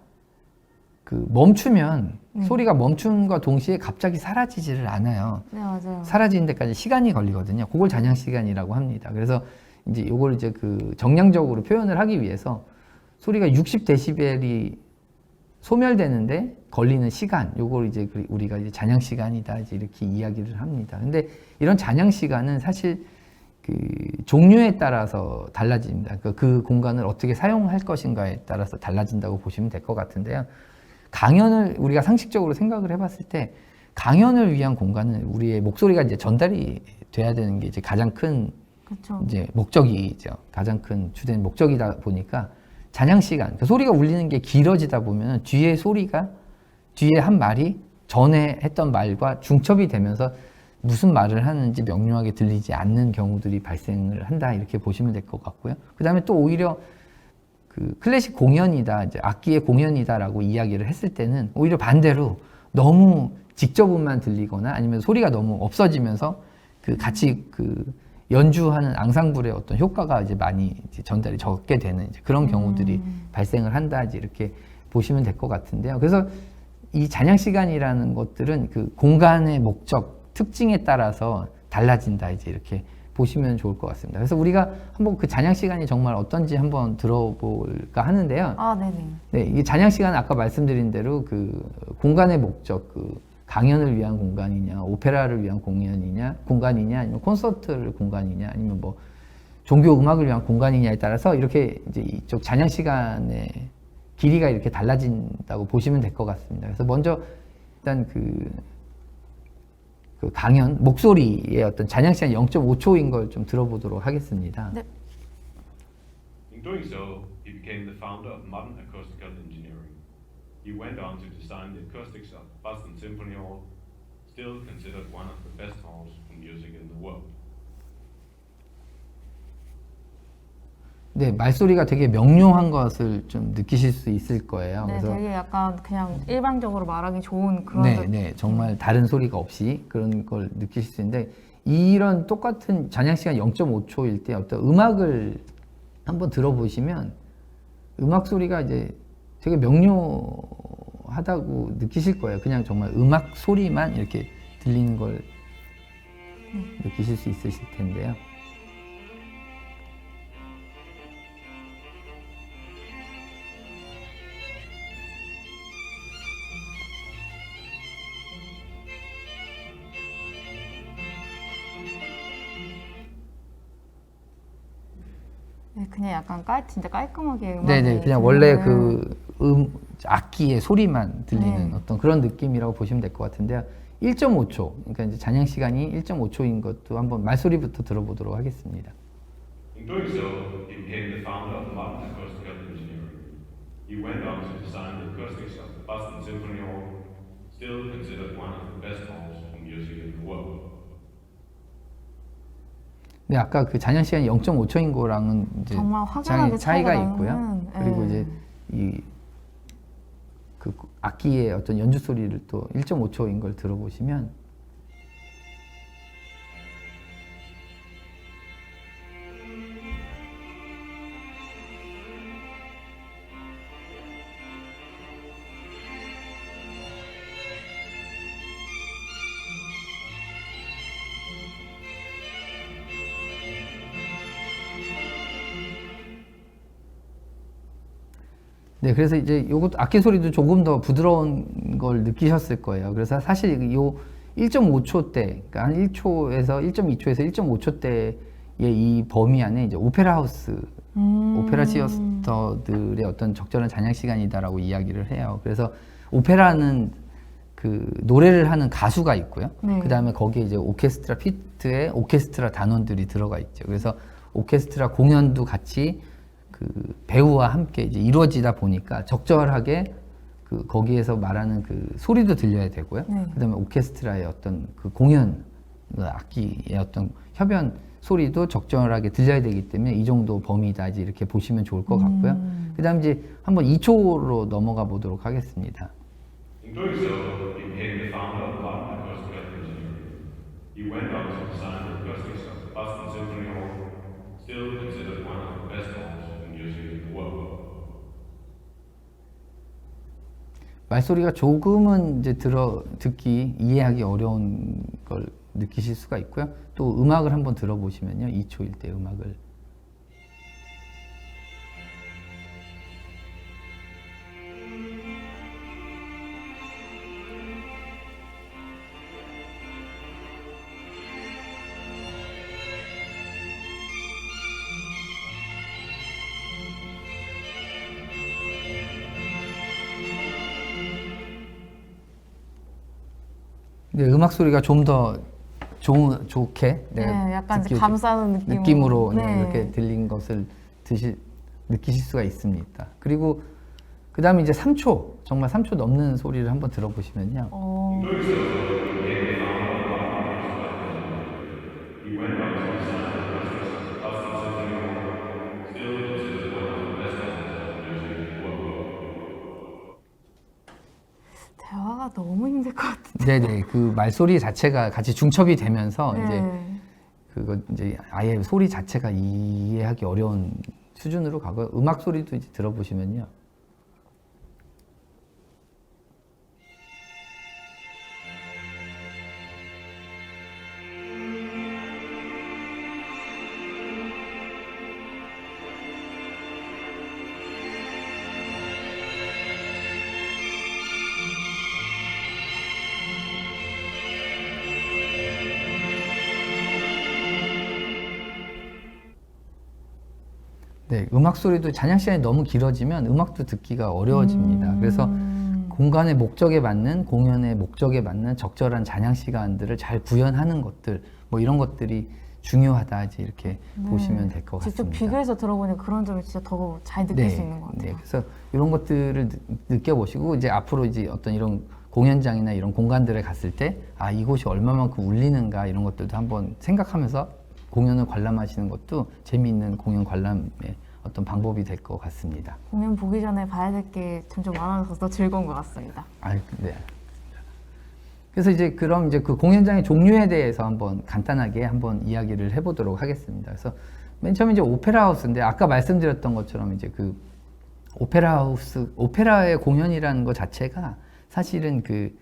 그 멈추면 소리가 멈춤과 동시에 갑자기 사라지지를 않아요. 네, 맞아요. 사라지는 데까지 시간이 걸리거든요. 그걸 잔향 시간이라고 합니다. 그래서 이제 이걸 이제 그 정량적으로 표현을 하기 위해서 소리가 60데시벨이 소멸되는데 걸리는 시간, 요걸 이제 우리가 이제 잔향 시간이다, 이제 이렇게 이야기를 합니다. 근데 이런 잔향 시간은 사실 그 종류에 따라서 달라집니다. 그 공간을 어떻게 사용할 것인가에 따라서 달라진다고 보시면 될 것 같은데요. 강연을 우리가 상식적으로 생각을 해봤을 때, 강연을 위한 공간은 우리의 목소리가 이제 전달이 돼야 되는 게 이제 가장 큰 이제 목적이죠. 가장 큰 주된 목적이다 보니까 잔향 시간, 그 소리가 울리는 게 길어지다 보면 뒤에 한 말이 전에 했던 말과 중첩이 되면서 무슨 말을 하는지 명료하게 들리지 않는 경우들이 발생을 한다, 이렇게 보시면 될 것 같고요. 그 다음에 또 오히려 그 클래식 공연이다, 이제 악기의 공연이다라고 이야기를 했을 때는 오히려 반대로 너무 직접음만 들리거나 아니면 소리가 너무 없어지면서 그 같이 그 연주하는 앙상블의 어떤 효과가 이제 많이 이제 전달이 적게 되는 이제 그런 경우들이 발생을 한다, 이제 이렇게 보시면 될 것 같은데요. 그래서 이 잔향 시간이라는 것들은 그 공간의 목적, 특징에 따라서 달라진다, 이제 이렇게 보시면 좋을 것 같습니다. 그래서 우리가 한번 그 잔향 시간이 정말 어떤지 한번 들어볼까 하는데요. 아, 네네. 네, 이 잔향 시간은 아까 말씀드린 대로 그 공간의 목적, 그 강연을 위한 공간이냐, 오페라를 위한 공간이냐, 아니면 콘서트를 공간이냐, 아니면 뭐 종교 음악을 위한 공간이냐에 따라서 이렇게 이제 이쪽 잔향 시간의 길이가 이렇게 달라진다고 보시면 될 것 같습니다. 그래서 먼저 일단 그 강연 목소리의 어떤 잔향 시간 0.5초인 걸 좀 들어보도록 하겠습니다. 네. In doing so, he became the founder of modern acoustical engineering. He went on to design the acoustics of Boston Symphony Hall, still considered one of the best halls for music in the world. 네, 말소리가 되게 명료한 것을 좀 느끼실 수 있을 거예요. 네, 그래서 되게 약간 그냥 일방적으로 말하기 좋은 그런 네, 정말 다른 소리가 없이 그런 걸 느끼실 수 있는데, 이런 똑같은 잔향 시간 0.5초일 때 어떤 음악을 한번 들어보시면 음악 소리가 이제 되게 명료하다고 느끼실 거예요. 그냥 정말 음악 소리만 이렇게 들리는 걸 느끼실 수 있으실 텐데요. 네, 그냥 약간 진짜 깔끔하게 음악이 네네, 그냥 원래 들리는. 그 악기의 소리만 들리는 네. 어떤 그런 느낌이라고 보시면 될 것 같은데요. 1.5초, 그러니까 이제 잔향 시간이 1.5초인 것도 한번 말소리부터 들어보도록 하겠습니다. In doing so, he became the founder of modern acoustical engineering. He went on to design the acoustics of the Boston Symphony Hall, still considered one of the best halls for music in the world. 네, 아까 그 잔향 시간이 0.5초인 거랑은 이제 정말 확연하게 차이가 차이가 있고요. 나는, 그리고 네. 이제 이 그 악기의 어떤 연주 소리를 또 1.5초인 걸 들어보시면 네, 그래서 이제 요것 악기 소리도 조금 더 부드러운 걸 느끼셨을 거예요. 그래서 사실 요 1.5초 대, 그러니까 한 1초에서 1.2초에서 1.5초 대의 이 범위 안에 이제 오페라 하우스, 오페라 시어터들의 어떤 적절한 잔향 시간이다라고 이야기를 해요. 그래서 오페라는 그 노래를 하는 가수가 있고요. 네. 그 다음에 거기에 이제 오케스트라 피트에 오케스트라 단원들이 들어가 있죠. 그래서 오케스트라 공연도 같이 그 배우와 함께 이제 이루어지다 보니까 적절하게 그 거기에서 말하는 그 소리도 들려야 되고요. 네. 그다음에 오케스트라의 어떤 그 공연 그 악기의 어떤 협연 소리도 적절하게 들려야 되기 때문에 이 정도 범위다, 이제 이렇게 보시면 좋을 것 같고요. 그다음 이제 한번 2초로 넘어가 보도록 하겠습니다. In doing so, he became the founder of modern acoustical engineering. He went on to design the acoustics of the Boston Symphony Hall, still considered one of the best halls for music in the world. 말소리가 조금은 이제 이해하기 어려운 걸 느끼실 수가 있고요. 또 음악을 한번 들어보시면요, 2초일 때 음악을. 네, 음악 소리가 좀 더 좋게 네, 약간 이제 듣기- 감싸는 느낌으로 네, 네. 이렇게 들린 것을 느끼실 수가 있습니다. 그리고 그 다음에 이제 3초, 정말 3초 넘는 소리를 한번 들어보시면요. 어, He went on to design the acoustics of the Boston Symphony Hall, still considered one of the best halls for 아, 너무 힘들 것 같은데. 네네. 그 말소리 자체가 같이 중첩이 되면서 이제 네. 그거 이제 아예 소리 자체가 이해하기 어려운 수준으로 가고요. 음악 소리도 이제 들어보시면요. 네, 음악 소리도 잔향 시간이 너무 길어지면 음악도 듣기가 어려워집니다. 그래서 공간의 목적에 맞는 공연의 목적에 맞는 적절한 잔향 시간들을 잘 구현하는 것들 뭐 이런 것들이 중요하다 이제 이렇게 보시면 될 것 직접 같습니다. 비교해서 들어보니 그런 점을 진짜 더 잘 느낄 수 있는 것 같아요. 네, 그래서 이런 것들을 느껴보시고 이제 앞으로 이제 어떤 이런 공연장이나 이런 공간들에 갔을 때 아 이곳이 얼마만큼 울리는가 이런 것들도 한번 생각하면서 공연을 관람하시는 것도 재미있는 공연 관람의 어떤 방법이 될 것 같습니다. 공연 보기 전에 봐야 될 게 점점 많아져서 더 즐거운 것 같습니다. 네. 그래서 이제 그럼 이제 그 공연장의 종류에 대해서 한번 간단하게 한번 이야기를 해보도록 하겠습니다. 그래서 맨 처음에 이제 오페라 하우스인데 아까 말씀드렸던 것처럼 이제 그 오페라 하우스, 오페라의 공연이라는 것 자체가 사실은 그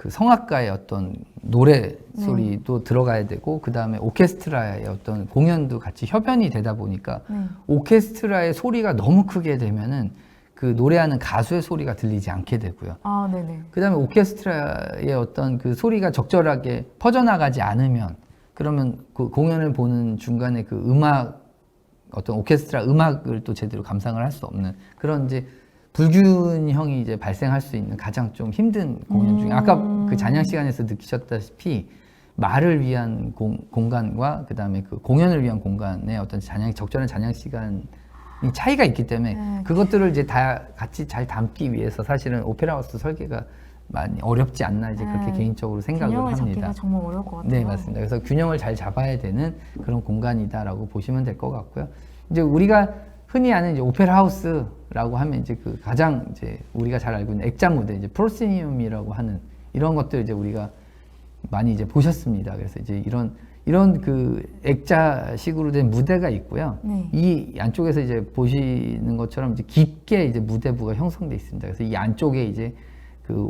성악가의 어떤 노래 소리도 들어가야 되고 그 다음에 오케스트라의 어떤 공연도 같이 협연이 되다 보니까 오케스트라의 소리가 너무 크게 되면은 그 노래하는 가수의 소리가 들리지 않게 되고요. 아, 네네. 그 다음에 오케스트라의 어떤 그 소리가 적절하게 퍼져나가지 않으면 그러면 그 공연을 보는 중간에 그 음악 어떤 오케스트라 음악을 또 제대로 감상을 할 수 없는 그런 이제 불균형이 이제 발생할 수 있는 가장 좀 힘든 공연 중에 아까 그 잔향 시간에서 느끼셨다시피 말을 위한 공간과 그 다음에 그 공연을 위한 공간의 어떤 적절한 잔향 시간이 차이가 있기 때문에 그것들을 이제 다 같이 잘 담기 위해서 사실은 오페라 하우스 설계가 많이 어렵지 않나 이제 그렇게 개인적으로 생각을 균형을 합니다. 잡기가 정말 어려울 것 같아요. 네, 맞습니다. 그래서 균형을 잘 잡아야 되는 그런 공간이다라고 보시면 될 것 같고요. 이제 우리가 흔히 아는 이제 오페라 하우스라고 하면 이제 그 가장 이제 우리가 잘 알고 있는 액자 무대, 이제 프로시니움이라고 하는 이런 것들 이제 우리가 많이 이제 보셨습니다. 그래서 이제 이런 그 액자식으로 된 무대가 있고요. 이 안쪽에서 이제 보시는 것처럼 이제 깊게 이제 무대부가 형성돼 있습니다. 그래서 이 안쪽에 이제 그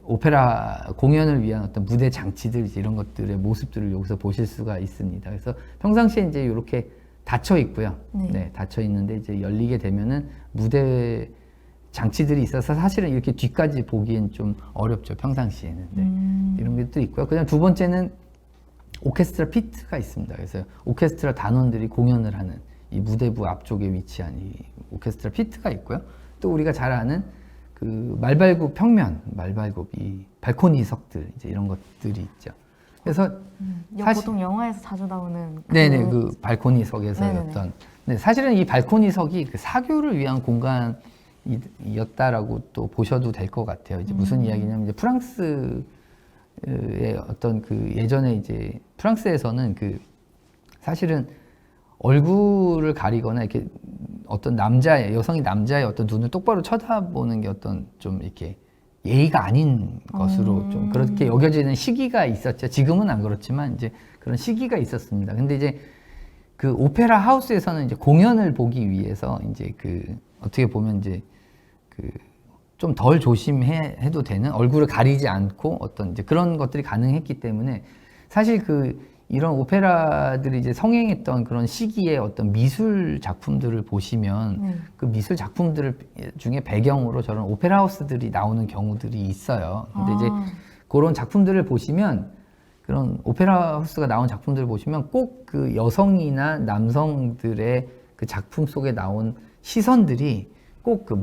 오페라 공연을 위한 어떤 무대 장치들 이제 이런 것들의 모습들을 여기서 보실 수가 있습니다. 그래서 평상시에 이제 이렇게 닫혀 있고요. 네, 닫혀 있는데 이제 열리게 되면은 무대 장치들이 있어서 사실은 이렇게 뒤까지 보기엔 좀 어렵죠. 평상시에는. 네. 이런 게 또 있고요. 그다음 두 번째는 오케스트라 피트가 있습니다. 그래서 오케스트라 단원들이 공연을 하는 이 무대부 앞쪽에 위치한 이 오케스트라 피트가 있고요. 또 우리가 잘 아는 그 말발굽 평면, 말발굽 이 발코니석들 이제 이런 것들이 있죠. 그래서 보통 영화에서 자주 나오는 네네 그 발코니석에서 네네네. 어떤 네, 사실은 이 발코니석이 그 사교를 위한 공간이었다라고 또 보셔도 될 것 같아요. 이제 무슨 이야기냐면 이제 프랑스의 어떤 그 예전에 이제 프랑스에서는 그 사실은 얼굴을 가리거나 이렇게 어떤 여성이 남자의 어떤 눈을 똑바로 쳐다보는 게 어떤 좀 이렇게 예의가 아닌 것으로 좀 그렇게 여겨지는 시기가 있었죠. 지금은 안 그렇지만 이제 그런 시기가 있었습니다. 근데 이제 그 오페라 하우스에서는 이제 공연을 보기 위해서 이제 그 어떻게 보면 이제 그 좀 덜 조심해도 되는 얼굴을 가리지 않고 어떤 이제 그런 것들이 가능했기 때문에 사실 그 이런 오페라들이 이제 성행했던 그런 시기의 어떤 미술 작품들을 보시면 그 미술 작품들 중에 배경으로 저런 오페라 하우스들이 나오는 경우들이 있어요. 근데 이제 그런 작품들을 보시면 그런 오페라 하우스가 나온 작품들을 보시면 꼭 그 여성이나 남성들의 그 작품 속에 나온 시선들이 꼭 그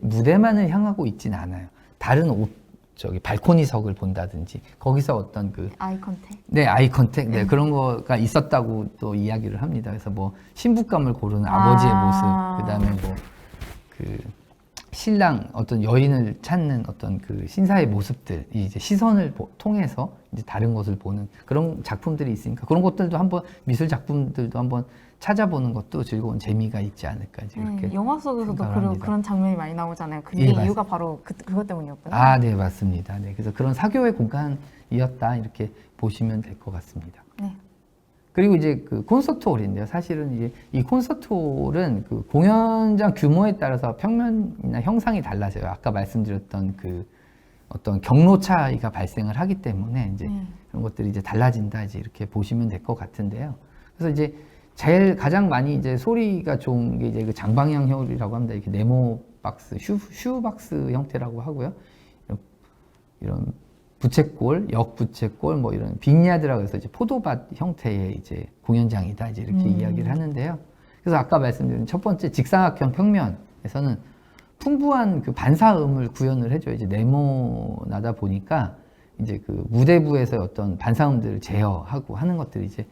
무대만을 향하고 있지는 않아요. 다른 발코니석을 본다든지 거기서 어떤 그 아이 컨택. 네, 아이 컨택. 네, 그런 거가 있었다고 또 이야기를 합니다. 그래서 뭐 신부감을 고르는 아버지의 모습, 그다음에 뭐 그 신랑 어떤 여인을 찾는 어떤 그 신사의 모습들, 이제 시선을 통해서 이제 다른 것을 보는 그런 작품들이 있으니까 그런 것들도 한번 미술 작품들도 한번 찾아보는 것도 즐거운 재미가 있지 않을까 이제 그렇게 영화 속에서도 생각을 합니다. 그런 장면이 많이 나오잖아요. 그 예, 이유가 바로 그것 때문이었거든요. 아, 네, 맞습니다. 네, 그래서 그런 사교의 공간이었다 이렇게 보시면 될 것 같습니다. 네. 그리고 이제 그 콘서트 홀인데요. 사실은 이제 이 콘서트 홀은 그 공연장 규모에 따라서 평면이나 형상이 달라져요. 아까 말씀드렸던 그 어떤 경로 차이가 발생을 하기 때문에 이제 그런 것들이 이제 달라진다 이제 이렇게 보시면 될 것 같은데요. 그래서 이제 제일 가장 많이 이제 소리가 좋은 게 이제 그 장방향 홀이라고 합니다. 이렇게 네모 박스, 슈 박스 형태라고 하고요. 이런 부채꼴, 역부채꼴, 뭐 이런 빅야드라고 해서 이제 포도밭 형태의 이제 공연장이다 이제 이렇게 이야기를 하는데요. 그래서 아까 말씀드린 첫 번째 직사각형 평면에서는 풍부한 그 반사음을 구현을 해줘요. 이제 네모나다 보니까 이제 그 무대부에서 어떤 반사음들을 제어하고 하는 것들이 이제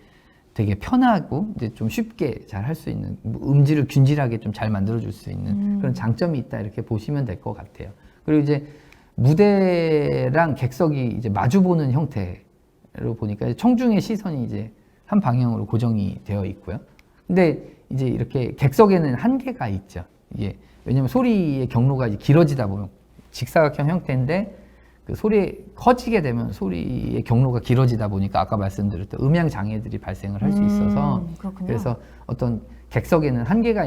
되게 편하고 이제 좀 쉽게 잘 할 수 있는 음질을 균질하게 좀 잘 만들어줄 수 있는 그런 장점이 있다 이렇게 보시면 될 것 같아요. 그리고 이제 무대랑 객석이 이제 마주보는 형태로 보니까 청중의 시선이 이제 한 방향으로 고정이 되어 있고요. 근데 이제 이렇게 객석에는 한계가 있죠. 이게 왜냐면 소리의 경로가 이제 길어지다 보면 직사각형 형태인데 그 소리 커지게 되면 소리의 경로가 길어지다 보니까 아까 말씀드렸던 음향 장애들이 발생을 할 수 있어서 그렇군요. 그래서 어떤 객석에는 한계가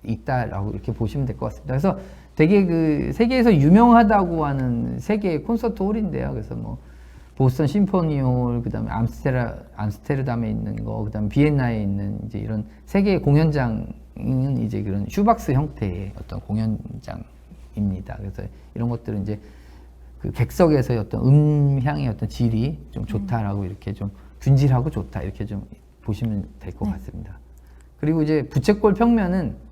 있다라고 이렇게 보시면 될 것 같습니다. 그래서 되게 그 세계에서 유명하다고 하는 세계의 콘서트 홀인데요. 그래서 뭐 보스턴 심포니홀, 그다음에 암스테르담에 있는 거, 그다음에 비엔나에 있는 이제 이런 세계의 공연장은 이제 그런 슈박스 형태의 어떤 공연장입니다. 그래서 이런 것들은 이제 그 객석에서의 어떤 음향의 어떤 질이 좀 좋다라고 이렇게 좀 균질하고 좋다 이렇게 좀 보시면 될 것 같습니다. 그리고 이제 부채꼴 평면은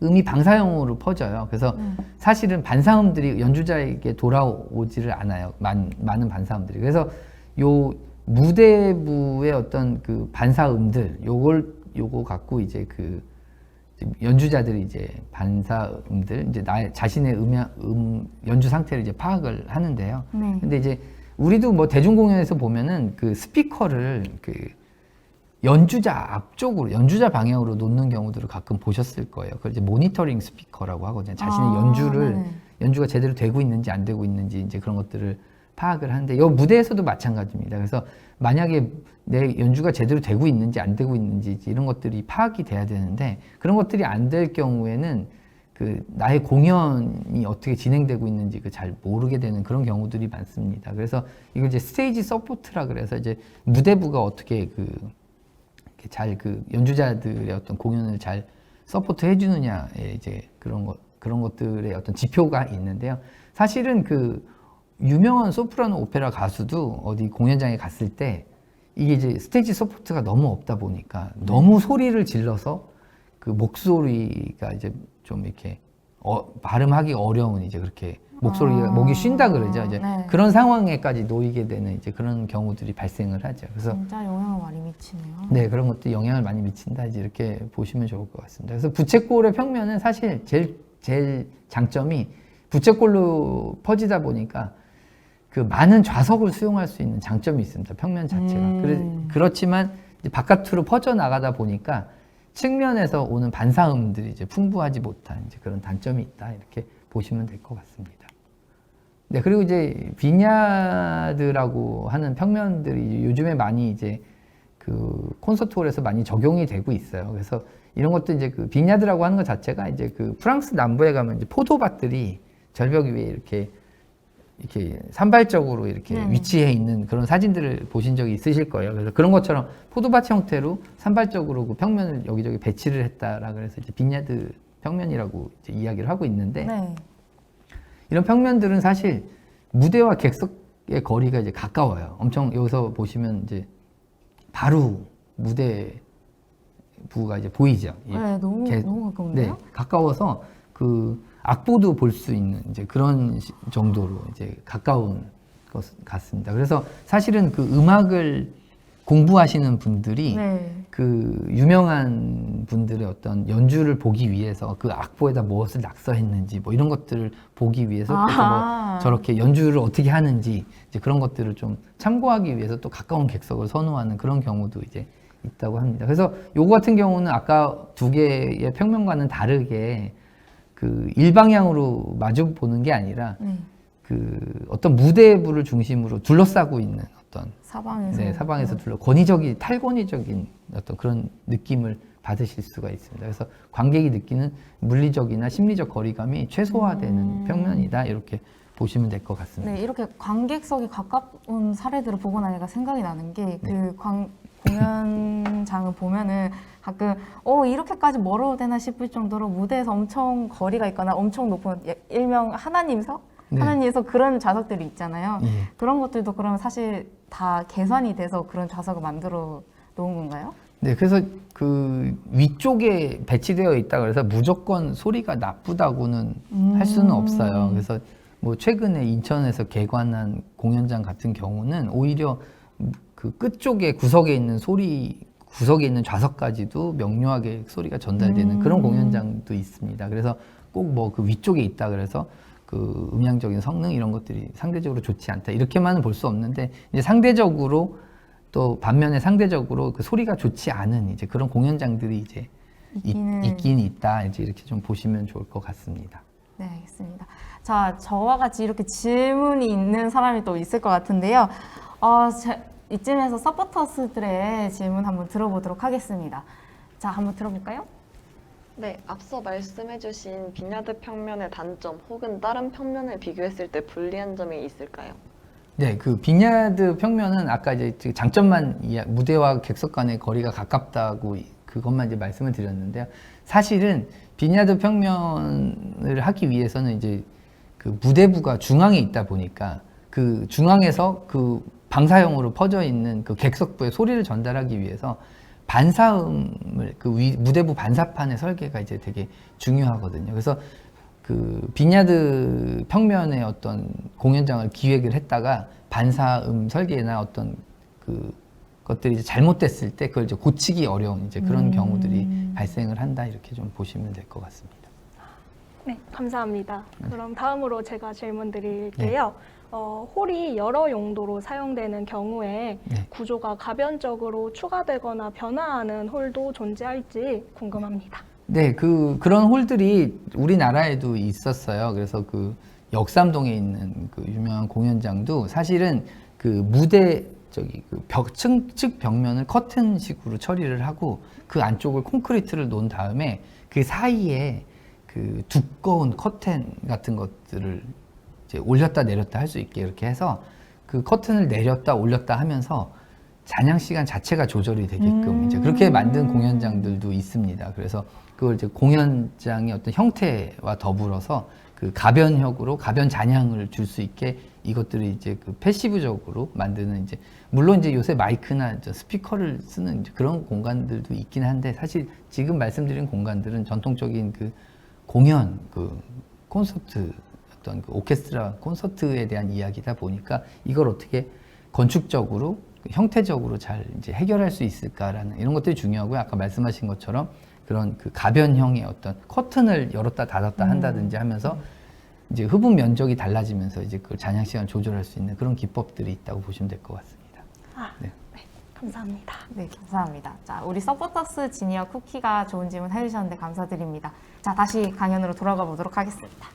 음이 방사형으로 퍼져요. 그래서 사실은 반사음들이 연주자에게 돌아오지를 않아요. 많은 반사음들이. 그래서 요 무대부의 어떤 그 반사음들, 요거 갖고 이제 그 연주자들이 이제 반사음들, 이제 자신의 연주 상태를 이제 파악을 하는데요. 근데 이제 우리도 뭐 대중공연에서 보면은 그 스피커를 그 연주자 앞쪽으로, 연주자 방향으로 놓는 경우들을 가끔 보셨을 거예요. 그걸 이제 모니터링 스피커라고 하거든요. 자신의 연주가 제대로 되고 있는지 안 되고 있는지 이제 그런 것들을 파악을 하는데, 이 무대에서도 마찬가지입니다. 그래서 만약에 내 연주가 제대로 되고 있는지 안 되고 있는지 이런 것들이 파악이 돼야 되는데, 그런 것들이 안 될 경우에는 그 나의 공연이 어떻게 진행되고 있는지 잘 모르게 되는 그런 경우들이 많습니다. 그래서 이걸 이제 스테이지 서포트라 그래서 이제 무대부가 어떻게 잘 그 연주자들의 어떤 공연을 잘 서포트 해주느냐에 이제 그런 것들의 어떤 지표가 있는데요. 사실은 그 유명한 소프라노 오페라 가수도 어디 공연장에 갔을 때 이게 이제 스테이지 서포트가 너무 없다 보니까 너무 소리를 질러서 그 목소리가 이제 좀 이렇게 발음하기 어려운 이제 그렇게 목이 쉰다 그러죠. 이제 그런 상황에까지 놓이게 되는 이제 그런 경우들이 발생을 하죠. 그래서 진짜 영향을 많이 미치네요. 네, 그런 것들이 영향을 많이 미친다 이제 이렇게 보시면 좋을 것 같습니다. 그래서 부채꼴의 평면은 사실 제일 장점이 부채꼴로 퍼지다 보니까 그 많은 좌석을 수용할 수 있는 장점이 있습니다. 평면 자체가. 그렇지만 이제 바깥으로 퍼져 나가다 보니까 측면에서 오는 반사음들이 이제 풍부하지 못한 이제 그런 단점이 있다 이렇게 보시면 될 것 같습니다. 네, 그리고 이제 비냐드라고 하는 평면들이 요즘에 많이 이제 그 콘서트홀에서 많이 적용이 되고 있어요. 그래서 이런 것도 이제 그 비냐드라고 하는 것 자체가 이제 그 프랑스 남부에 가면 이제 포도밭들이 절벽 위에 이렇게 산발적으로 이렇게 위치해 있는 그런 사진들을 보신 적이 있으실 거예요. 그래서 그런 것처럼 포도밭 형태로 산발적으로 그 평면을 여기저기 배치를 했다라 그래서 이제 비냐드 평면이라고 이제 이야기를 하고 있는데, 이런 평면들은 사실 무대와 객석의 거리가 이제 가까워요. 엄청 여기서 보시면 이제 바로 무대 부가 이제 보이죠. 네, 너무 가까운데요? 네, 가까워서 그 악보도 볼 수 있는 이제 그런 정도로 이제 가까운 것 같습니다. 그래서 사실은 그 음악을 공부하시는 분들이 네. 그 유명한 분들의 어떤 연주를 보기 위해서 그 악보에다 무엇을 낙서했는지 뭐 이런 것들을 보기 위해서 또 아하. 뭐 저렇게 연주를 어떻게 하는지 이제 그런 것들을 좀 참고하기 위해서 또 가까운 객석을 선호하는 그런 경우도 이제 있다고 합니다. 그래서 요거 같은 경우는 아까 두 개의 평면과는 다르게 그 일방향으로 마주 보는 게 아니라 네. 그 어떤 무대부를 중심으로 둘러싸고 있는 어떤 사방에서. 네, 사방에서 권위적인 탈권위적인 어떤 그런 느낌을 받으실 수가 있습니다. 그래서 관객이 느끼는 물리적이나 심리적 거리감이 최소화되는 평면이다 이렇게 보시면 될 것 같습니다. 네, 이렇게 관객석이 가까운 사례들을 보고 나니까 생각이 나는 게 그 공연장을 보면은 가끔 이렇게까지 멀어도 되나 싶을 정도로 무대에서 엄청 거리가 있거나 엄청 높은 일명 하나님석? 네. 하나님석 그런 좌석들이 있잖아요. 예. 그런 것들도 그러면 사실 다 계산이 돼서 그런 좌석을 만들어 놓은 건가요? 네, 그래서 그 위쪽에 배치되어 있다 그래서 무조건 소리가 나쁘다고는 할 수는 없어요. 그래서 뭐 최근에 인천에서 개관한 공연장 같은 경우는 오히려 그 끝쪽에 구석에 있는 좌석까지도 명료하게 소리가 전달되는 그런 공연장도 있습니다. 그래서 꼭 뭐 그 위쪽에 있다 그래서 그 음향적인 성능 이런 것들이 상대적으로 좋지 않다 이렇게만은 볼 수 없는데 이제 상대적으로 또 반면에 상대적으로 그 소리가 좋지 않은 이제 그런 공연장들이 이제 있긴 있다 이제 이렇게 좀 보시면 좋을 것 같습니다. 네, 알겠습니다. 자, 저와 같이 이렇게 질문이 있는 사람이 또 있을 것 같은데요. 이쯤에서 서포터스들의 질문 한번 들어보도록 하겠습니다. 자, 한번 들어볼까요? 네, 앞서 말씀해주신 빈야드 평면의 단점 혹은 다른 평면을 비교했을 때 불리한 점이 있을까요? 네, 그 빈야드 평면은 아까 이제 장점만 무대와 객석 간의 거리가 가깝다고 그것만 이제 말씀을 드렸는데요. 사실은 빈야드 평면을 하기 위해서는 이제 그 무대부가 중앙에 있다 보니까 그 중앙에서 그 방사형으로 퍼져 있는 그 객석부에 소리를 전달하기 위해서 반사음을 무대부 반사판의 설계가 이제 되게 중요하거든요. 그래서 그 빈야드 평면의 어떤 공연장을 기획을 했다가 반사음 설계나 어떤 그 것들이 이제 잘못됐을 때 그걸 이제 고치기 어려운 이제 그런 경우들이 발생을 한다 이렇게 좀 보시면 될 것 같습니다. 네, 감사합니다. 그럼 다음으로 제가 질문 드릴게요. 홀이 여러 용도로 사용되는 경우에 네. 구조가 가변적으로 추가되거나 변화하는 홀도 존재할지 궁금합니다. 네, 그런 홀들이 우리나라에도 있었어요. 그래서 그 역삼동에 있는 그 유명한 공연장도 사실은 그 무대 측 벽면을 커튼식으로 처리를 하고 그 안쪽을 콘크리트를 놓은 다음에 그 사이에 그 두꺼운 커튼 같은 것들을 이제 올렸다 내렸다 할 수 있게 이렇게 해서 그 커튼을 내렸다 올렸다 하면서 잔향 시간 자체가 조절이 되게끔 이제 그렇게 만든 공연장들도 있습니다. 그래서 그걸 이제 공연장의 어떤 형태와 더불어서 그 가변형으로 가변 잔향을 줄 수 있게 이것들이 이제 그 패시브적으로 만드는 이제 물론 이제 요새 마이크나 스피커를 쓰는 이제 그런 공간들도 있긴 한데 사실 지금 말씀드린 공간들은 전통적인 그 공연 그 콘서트 어떤 그 오케스트라 콘서트에 대한 이야기다 보니까 이걸 어떻게 건축적으로 형태적으로 잘 이제 해결할 수 있을까라는 이런 것들이 중요하고요. 아까 말씀하신 것처럼 그런 그 가변형의 어떤 커튼을 열었다 닫았다 한다든지 하면서 이제 흡입 면적이 달라지면서 이제 그 잔향 시간 조절할 수 있는 그런 기법들이 있다고 보시면 될 것 같습니다. 네. 감사합니다. 네, 감사합니다. 자, 우리 서포터스 지니어 쿠키가 좋은 질문 해주셨는데 감사드립니다. 자, 다시 강연으로 돌아가 보도록 하겠습니다.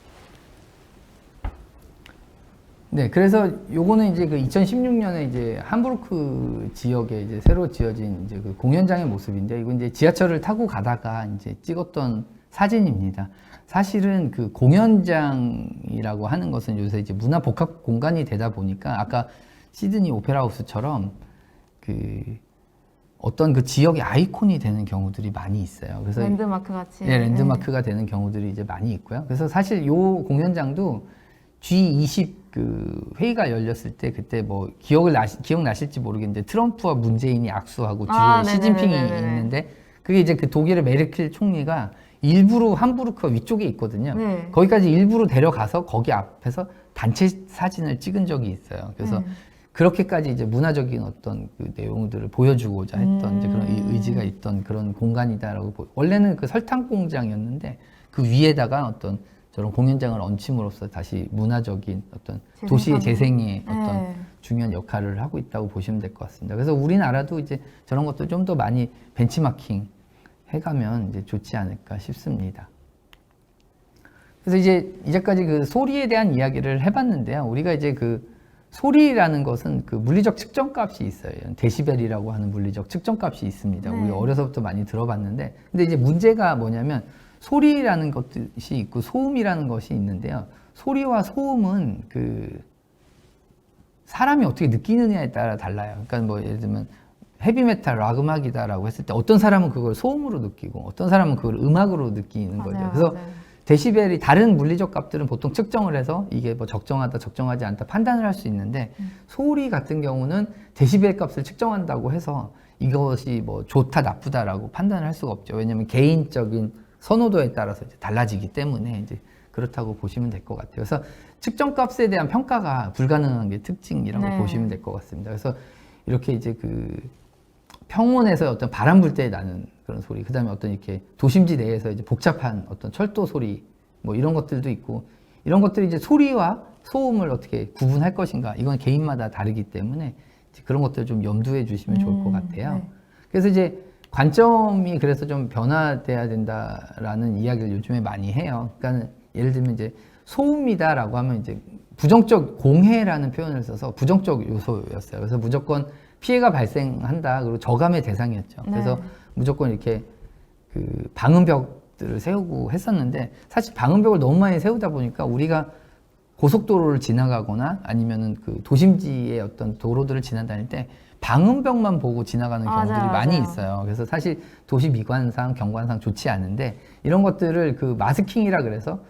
네, 그래서 요거는 이제 그 2016년에 이제 함부르크 지역에 이제 새로 지어진 이제 그 공연장의 모습인데 이건 이제 지하철을 타고 가다가 이제 찍었던 사진입니다. 사실은 그 공연장이라고 하는 것은 요새 이제 문화 복합 공간이 되다 보니까 아까 시드니 오페라 하우스처럼 그 어떤 그 지역의 아이콘이 되는 경우들이 많이 있어요. 그래서 랜드마크 같이. 네, 랜드마크가 되는 경우들이 이제 많이 있고요. 그래서 사실 요 공연장도 G20 그 회의가 열렸을 때 그때 뭐 기억나실지 모르겠는데 트럼프와 문재인이 악수하고 뒤에 시진핑이 있는데 그게 이제 그 독일의 메르켈 총리가 일부러 함부르크가 위쪽에 있거든요. 네. 거기까지 일부러 데려가서 거기 앞에서 단체 사진을 찍은 적이 있어요. 그래서 그렇게까지 이제 문화적인 어떤 그 내용들을 보여주고자 했던 이제 그런 의지가 있던 그런 공간이다라고 원래는 그 설탕 공장이었는데 그 위에다가 어떤 저런 공연장을 얹힘으로써 다시 문화적인 어떤 도시의 재생에 어떤 네. 중요한 역할을 하고 있다고 보시면 될 것 같습니다. 그래서 우리나라도 이제 저런 것도 좀 더 많이 벤치마킹 해가면 이제 좋지 않을까 싶습니다. 그래서 이제까지 그 소리에 대한 이야기를 해봤는데요. 우리가 이제 그 소리라는 것은 그 물리적 측정값이 있어요. 데시벨이라고 하는 물리적 측정값이 있습니다. 네. 우리 어려서부터 많이 들어봤는데, 근데 이제 문제가 뭐냐면 소리라는 것이 있고 소음이라는 것이 있는데요. 소리와 소음은 그 사람이 어떻게 느끼느냐에 따라 달라요. 그러니까 뭐 예를 들면 헤비메탈, 락 음악이다라고 했을 때 어떤 사람은 그걸 소음으로 느끼고 어떤 사람은 그걸 음악으로 느끼는 거죠. 맞아요, 그래서 맞아요. 데시벨이 다른 물리적 값들은 보통 측정을 해서 이게 뭐 적정하다, 적정하지 않다 판단을 할 수 있는데 소리 같은 경우는 데시벨 값을 측정한다고 해서 이것이 뭐 좋다, 나쁘다라고 판단을 할 수가 없죠. 왜냐하면 개인적인 선호도에 따라서 이제 달라지기 때문에 이제 그렇다고 보시면 될 것 같아요. 그래서 측정값에 대한 평가가 불가능한 게 특징이라고 네. 보시면 될 것 같습니다. 그래서 이렇게 이제 그 평원에서 어떤 바람 불 때 나는 그런 소리, 그 다음에 어떤 이렇게 도심지 내에서 이제 복잡한 어떤 철도 소리, 뭐 이런 것들도 있고, 이런 것들이 이제 소리와 소음을 어떻게 구분할 것인가, 이건 개인마다 다르기 때문에 이제 그런 것들을 좀 염두해 주시면 좋을 것 같아요. 네. 그래서 이제 관점이 그래서 좀 변화돼야 된다라는 이야기를 요즘에 많이 해요. 그러니까 예를 들면 이제 소음이다라고 하면 이제 부정적 공해라는 표현을 써서 부정적 요소였어요. 그래서 무조건 피해가 발생한다. 그리고 저감의 대상이었죠. 네. 그래서 무조건 이렇게 그 방음벽들을 세우고 했었는데 사실 방음벽을 너무 많이 세우다 보니까 우리가 고속도로를 지나가거나 아니면은 그 도심지의 어떤 도로들을 지나다닐 때 방음벽만 보고 지나가는 경우들이 맞아요, 많이 맞아요. 있어요. 그래서 사실 도시 미관상, 경관상 좋지 않은데 이런 것들을 그 마스킹이라 그래서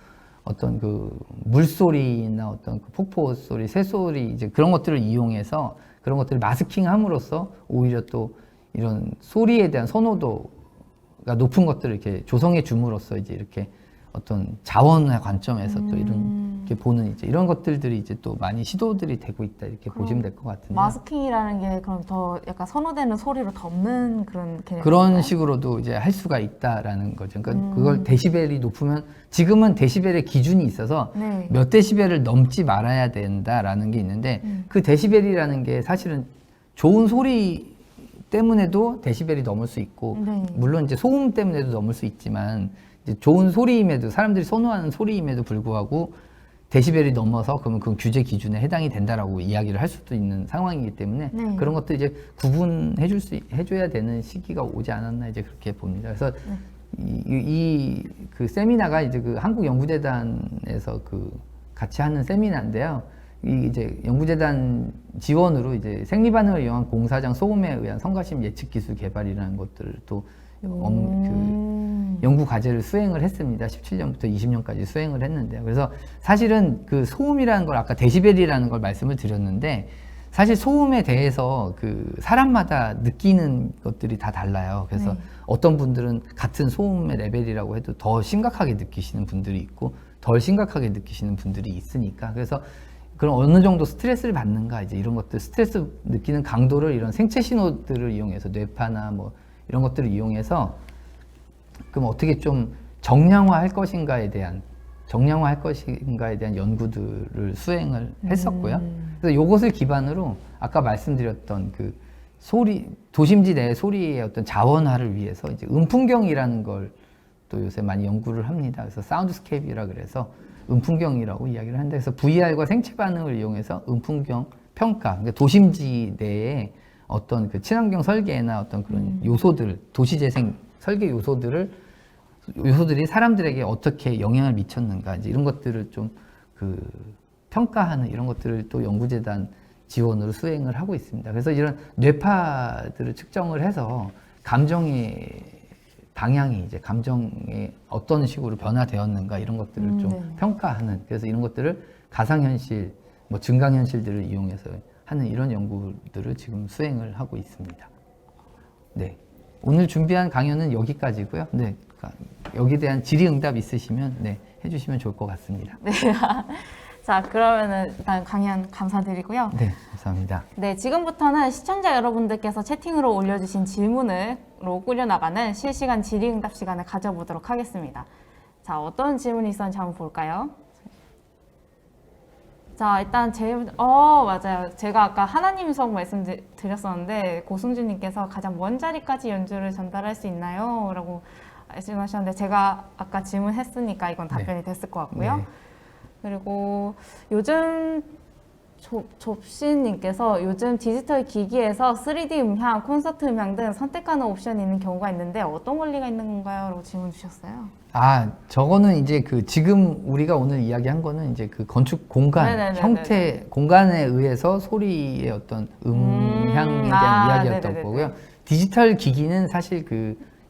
어떤 그 물소리나 어떤 그 폭포 소리, 새소리 이제 그런 것들을 이용해서 그런 것들을 마스킹함으로써 오히려 또 이런 소리에 대한 선호도가 높은 것들을 이렇게 조성해 줌으로써 이제 이렇게 어떤 자원의 관점에서 또 이렇게 보는 이제 이런 것들이 이제 또 많이 시도들이 되고 있다 이렇게 보시면 될 것 같은데 마스킹이라는 게 그럼 더 약간 선호되는 소리로 덮는 그런 개념인가요? 그런 식으로도 이제 할 수가 있다라는 거죠. 그러니까 그걸 데시벨이 높으면 지금은 데시벨의 기준이 있어서 네. 몇 데시벨을 넘지 말아야 된다라는 게 있는데 그 데시벨이라는 게 사실은 좋은 소리 때문에도 데시벨이 넘을 수 있고 네. 물론 이제 소음 때문에도 넘을 수 있지만 이제 좋은 소리임에도 사람들이 선호하는 소리임에도 불구하고 데시벨이 넘어서 그러면 그 규제 기준에 해당이 된다라고 이야기를 할 수도 있는 상황이기 때문에 네. 그런 것도 이제 구분해 해줘야 되는 시기가 오지 않았나 이제 그렇게 봅니다. 그래서 그 세미나가 이제 그 한국연구재단에서 그 같이 하는 세미나인데요. 이 이제 연구재단 지원으로 이제 생리반응을 이용한 공사장 소음에 의한 성가심 예측 기술 개발이라는 것들을 또 그 연구 과제를 수행을 했습니다. 17년부터 20년까지 수행을 했는데요. 그래서 사실은 그 소음이라는 걸 아까 데시벨이라는 걸 말씀을 드렸는데 사실 소음에 대해서 그 사람마다 느끼는 것들이 다 달라요. 그래서 네. 어떤 분들은 같은 소음의 레벨이라고 해도 더 심각하게 느끼시는 분들이 있고 덜 심각하게 느끼시는 분들이 있으니까 그래서 그럼 어느 정도 스트레스를 받는가 이제 이런 것들 스트레스 느끼는 강도를 이런 생체 신호들을 이용해서 뇌파나 뭐 이런 것들을 이용해서 그럼 어떻게 좀 정량화할 것인가에 대한 연구들을 수행을 했었고요. 그래서 이것을 기반으로 아까 말씀드렸던 그 소리 도심지 내 소리의 어떤 자원화를 위해서 이제 음풍경이라는 걸 또 요새 많이 연구를 합니다. 그래서 사운드스케이프라 그래서 음풍경이라고 이야기를 하는데 그래서 VR과 생체 반응을 이용해서 음풍경 평가, 그러니까 도심지 내에 어떤 그 친환경 설계나 어떤 그런 요소들, 도시재생 설계 요소들이 사람들에게 어떻게 영향을 미쳤는가 이제 이런 것들을 좀 그 평가하는 이런 것들을 또 연구재단 지원으로 수행을 하고 있습니다. 그래서 이런 뇌파들을 측정을 해서 감정의 방향이 이제 감정에 어떤 식으로 변화되었는가 이런 것들을 좀 네. 평가하는 그래서 이런 것들을 가상현실, 뭐 증강현실들을 이용해서 하는 이런 연구들을 지금 수행을 하고 있습니다. 네. 오늘 준비한 강연은 여기까지고요. 네. 여기에 대한 질의응답 있으시면 네, 해주시면 좋을 것 같습니다. 자, 그러면은 일단 강연 감사드리고요. 네, 감사합니다. 네, 지금부터는 시청자 여러분들께서 채팅으로 올려주신 질문으로 꾸려나가는 실시간 질의응답 시간을 가져보도록 하겠습니다. 자, 어떤 질문이 있었는지 한번 볼까요? 자, 일단 맞아요. 제가 아까 하나님 수업 말씀드렸었는데 고승주님께서 가장 먼 자리까지 연주를 전달할 수 있나요? 라고 말씀하셨는데 제가 아까 질문했으니까 이건 답변이 됐을 것 같고요. 네. 그리고 요즘 접신님께서 요즘 디지털 기기에서 3D 음향, 콘서트 음향 등 선택하는 옵션이 있는 경우가 있는데 어떤 원리가 있는 건가요? 라고 질문 주셨어요. 저거는 이제 지금 우리가 오늘 이야기한 거는 이제 그 건축 공간, 네네네네네. 형태, 공간에 의해서 소리의 어떤 음향에 대한 이야기였던 네네네네. 거고요. 디지털 기기는 사실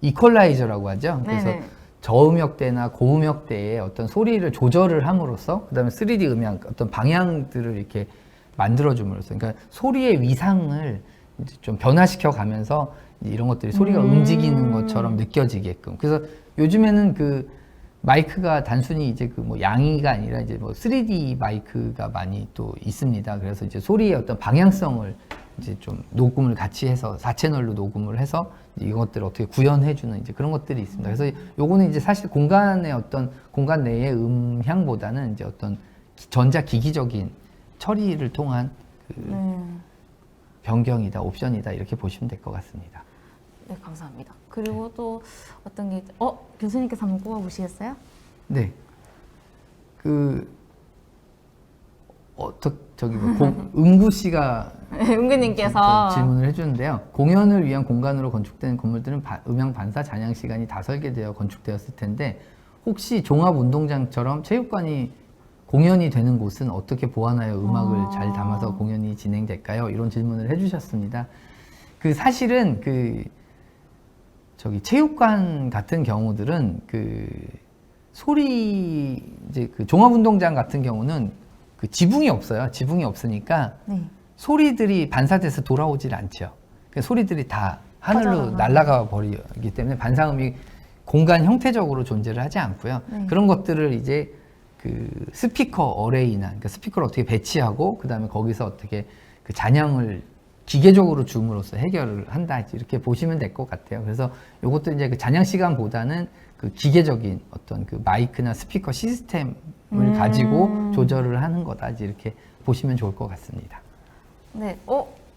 이퀄라이저라고 하죠. 그래서 네네. 저음역대나 고음역대의 어떤 소리를 조절을 함으로써 그다음에 3D 음향 어떤 방향들을 이렇게 만들어 줌으로써 그러니까 소리의 위상을 이제 좀 변화시켜 가면서 이런 것들이 소리가 움직이는 것처럼 느껴지게끔. 그래서 요즘에는 마이크가 단순히 이제 양이가 아니라 이제 3D 마이크가 많이 또 있습니다. 그래서 이제 소리의 어떤 방향성을 이제 좀 녹음을 같이 해서 4채널로 녹음을 해서 이것들을 어떻게 구현해주는 이제 그런 것들이 있습니다. 그래서 요거는 이제 사실 공간 내의 음향보다는 이제 어떤 전자기기적인 처리를 통한 변경이다, 옵션이다 이렇게 보시면 될 것 같습니다. 네, 감사합니다. 그리고 또 어떤 게 교수님께서 한번 꼽아보시겠어요? 네. 은구 씨가 은근님께서 질문을 해주는데요. 공연을 위한 공간으로 건축된 건물들은 음향 반사 잔향 시간이 다 설계되어 건축되었을 텐데 혹시 종합운동장처럼 체육관이 공연이 되는 곳은 어떻게 보완하여 음악을 잘 담아서 공연이 진행될까요? 이런 질문을 해주셨습니다. 사실은 체육관 같은 경우들은 소리 이제 종합운동장 같은 경우는 지붕이 없어요. 지붕이 없으니까 네. 소리들이 반사돼서 돌아오질 않죠. 소리들이 다 하늘로 날아가 버리기 때문에 반사음이 공간 형태적으로 존재를 하지 않고요. 네. 그런 것들을 이제 스피커 어레이나 그러니까 스피커를 어떻게 배치하고 그다음에 거기서 어떻게 잔향을 기계적으로 줌으로써 해결을 한다 이렇게 보시면 될 것 같아요. 그래서 이것도 이제 잔향 시간보다는 기계적인 어떤 마이크나 스피커 시스템을 가지고 조절을 하는 거다 이렇게 보시면 좋을 것 같습니다. 네.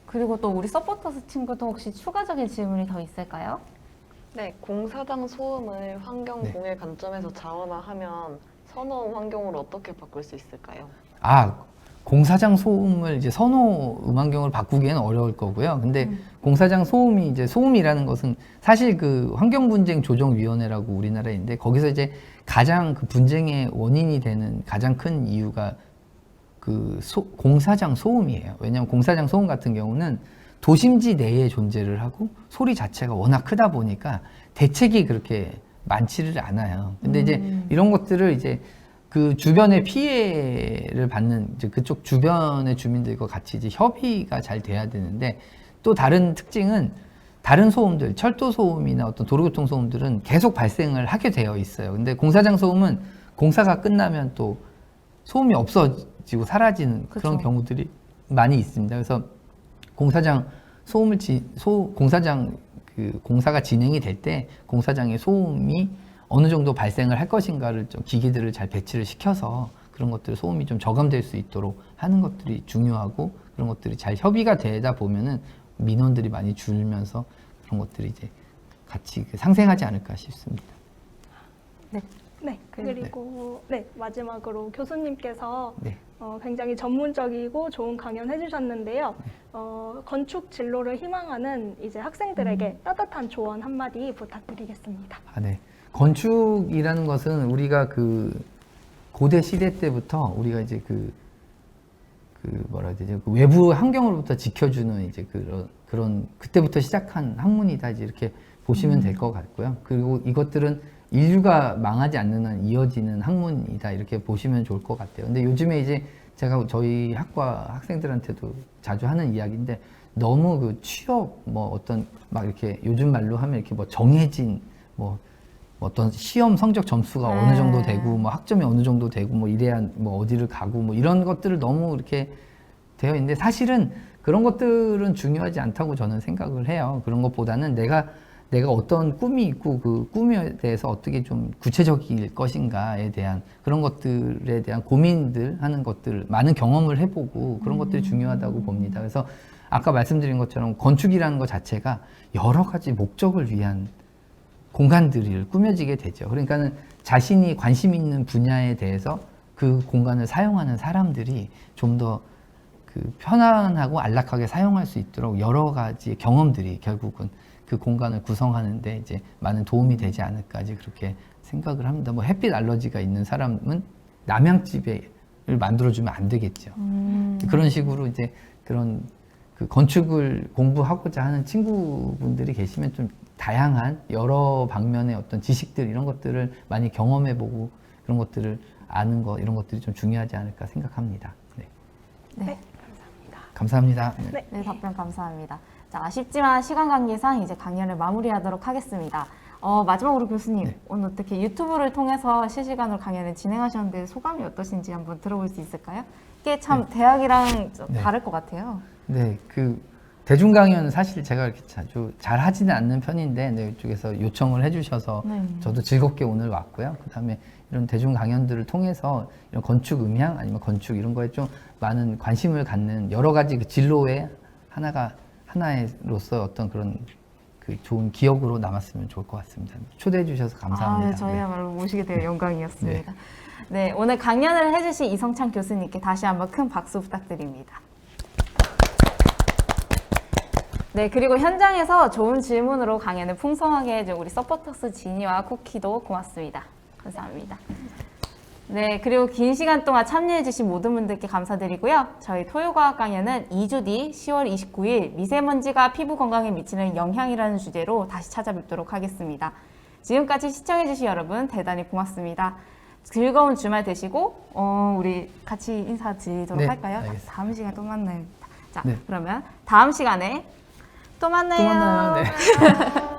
그리고 또 우리 서포터스 친구도 혹시 추가적인 질문이 더 있을까요? 네, 공사장 소음을 환경 네. 공해 관점에서 자원화하면 선호음 환경으로 어떻게 바꿀 수 있을까요? 공사장 소음을 이제 선호 음환경으로 바꾸기에는 어려울 거고요. 근데 공사장 소음이 이제 소음이라는 것은 사실 환경분쟁조정위원회라고 우리나라에 있는데 거기서 이제 가장 분쟁의 원인이 되는 가장 큰 이유가 공사장 소음이에요. 왜냐하면 공사장 소음 같은 경우는 도심지 내에 존재를 하고 소리 자체가 워낙 크다 보니까 대책이 그렇게 많지를 않아요. 근데 이제 이런 것들을 이제 주변에 피해를 받는 이제 그쪽 주변의 주민들과 같이 이제 협의가 잘 돼야 되는데 또 다른 특징은 다른 소음들, 철도 소음이나 어떤 도로교통 소음들은 계속 발생을 하게 되어 있어요. 근데 공사장 소음은 공사가 끝나면 또 소음이 없어지고 사라지는 그런 경우들이 많이 있습니다. 그래서 공사장 공사가 진행이 될 때 공사장의 소음이 어느 정도 발생을 할 것인가를 좀 기기들을 잘 배치를 시켜서 그런 것들 소음이 좀 저감될 수 있도록 하는 것들이 중요하고 그런 것들이 잘 협의가 되다 보면은 민원들이 많이 줄면서 그런 것들이 이제 같이 상생하지 않을까 싶습니다. 네, 그리고 마지막으로 교수님께서 네. 굉장히 전문적이고 좋은 강연 해주셨는데요. 건축 진로를 희망하는 이제 학생들에게 따뜻한 조언 한마디 부탁드리겠습니다. 네. 건축이라는 것은 우리가 고대 시대 때부터 우리가 이제 뭐라 해야 되죠? 외부 환경으로부터 지켜주는 이제 그런 그때부터 시작한 학문이다 이제 이렇게 보시면 될 것 같고요. 그리고 이것들은 인류가 망하지 않는 한 이어지는 학문이다 이렇게 보시면 좋을 것 같아요. 근데 요즘에 이제 제가 저희 학과 학생들한테도 자주 하는 이야기인데 너무 취업 어떤 막 이렇게 요즘 말로 하면 이렇게 정해진 어떤 시험 성적 점수가 네. 어느 정도 되고 뭐 학점이 어느 정도 되고 뭐 이래야 뭐 어디를 가고 뭐 이런 것들을 너무 이렇게 되어 있는데 사실은 그런 것들은 중요하지 않다고 저는 생각을 해요. 그런 것보다는 내가 어떤 꿈이 있고 그 꿈에 대해서 어떻게 좀 구체적일 것인가에 대한 그런 것들에 대한 고민들 하는 것들 많은 경험을 해보고 그런 것들이 중요하다고 봅니다. 그래서 아까 말씀드린 것처럼 건축이라는 것 자체가 여러 가지 목적을 위한 공간들을 꾸며지게 되죠. 그러니까는 자신이 관심 있는 분야에 대해서 그 공간을 사용하는 사람들이 좀 더 그 편안하고 안락하게 사용할 수 있도록 여러 가지 경험들이 결국은 그 공간을 구성하는데 이제 많은 도움이 되지 않을까 이제 그렇게 생각을 합니다. 뭐 햇빛 알러지가 있는 사람은 남양집을 만들어주면 안 되겠죠. 그런 식으로 이제 그런 그 건축을 공부하고자 하는 친구분들이 계시면 좀 다양한 여러 방면의 어떤 지식들 이런 것들을 많이 경험해보고 그런 것들을 아는 거 이런 것들이 좀 중요하지 않을까 생각합니다. 네. 네. 감사합니다. 네. 네, 답변 감사합니다. 자, 아쉽지만 시간 관계상 이제 강연을 마무리하도록 하겠습니다. 마지막으로 교수님, 네. 오늘 어떻게 유튜브를 통해서 실시간으로 강연을 진행하셨는데 소감이 어떠신지 한번 들어볼 수 있을까요? 이게 참 대학이랑 좀 네. 다를 것 같아요. 네, 그 대중 강연 사실 제가 이렇게 자주 잘 하지는 않는 편인데 네, 이쪽에서 요청을 해주셔서 네. 저도 즐겁게 오늘 왔고요. 그다음에 이런 대중 강연들을 통해서 이런 건축 음향 아니면 건축 이런 거에 좀 많은 관심을 갖는 여러 가지 그 진로의 하나로서 어떤 그런 그 좋은 기억으로 남았으면 좋을 것 같습니다. 초대해 주셔서 감사합니다. 네, 저희야말로 모시게 되어 영광이었습니다. 네, 오늘 강연을 해주신 이성찬 교수님께 다시 한번 큰 박수 부탁드립니다. 네, 그리고 현장에서 좋은 질문으로 강연을 풍성하게 해준 우리 서포터스 지니와 쿠키도 고맙습니다. 감사합니다. 네, 그리고 긴 시간 동안 참여해주신 모든 분들께 감사드리고요. 저희 토요과학 강연은 2주 뒤 10월 29일 미세먼지가 피부 건강에 미치는 영향이라는 주제로 다시 찾아뵙도록 하겠습니다. 지금까지 시청해주신 여러분 대단히 고맙습니다. 즐거운 주말 되시고 우리 같이 인사드리도록 네, 할까요? 알겠습니다. 다음 시간에 또 만나요. 자, 네. 그러면 다음 시간에 또 만나요. 또 만나요. 네.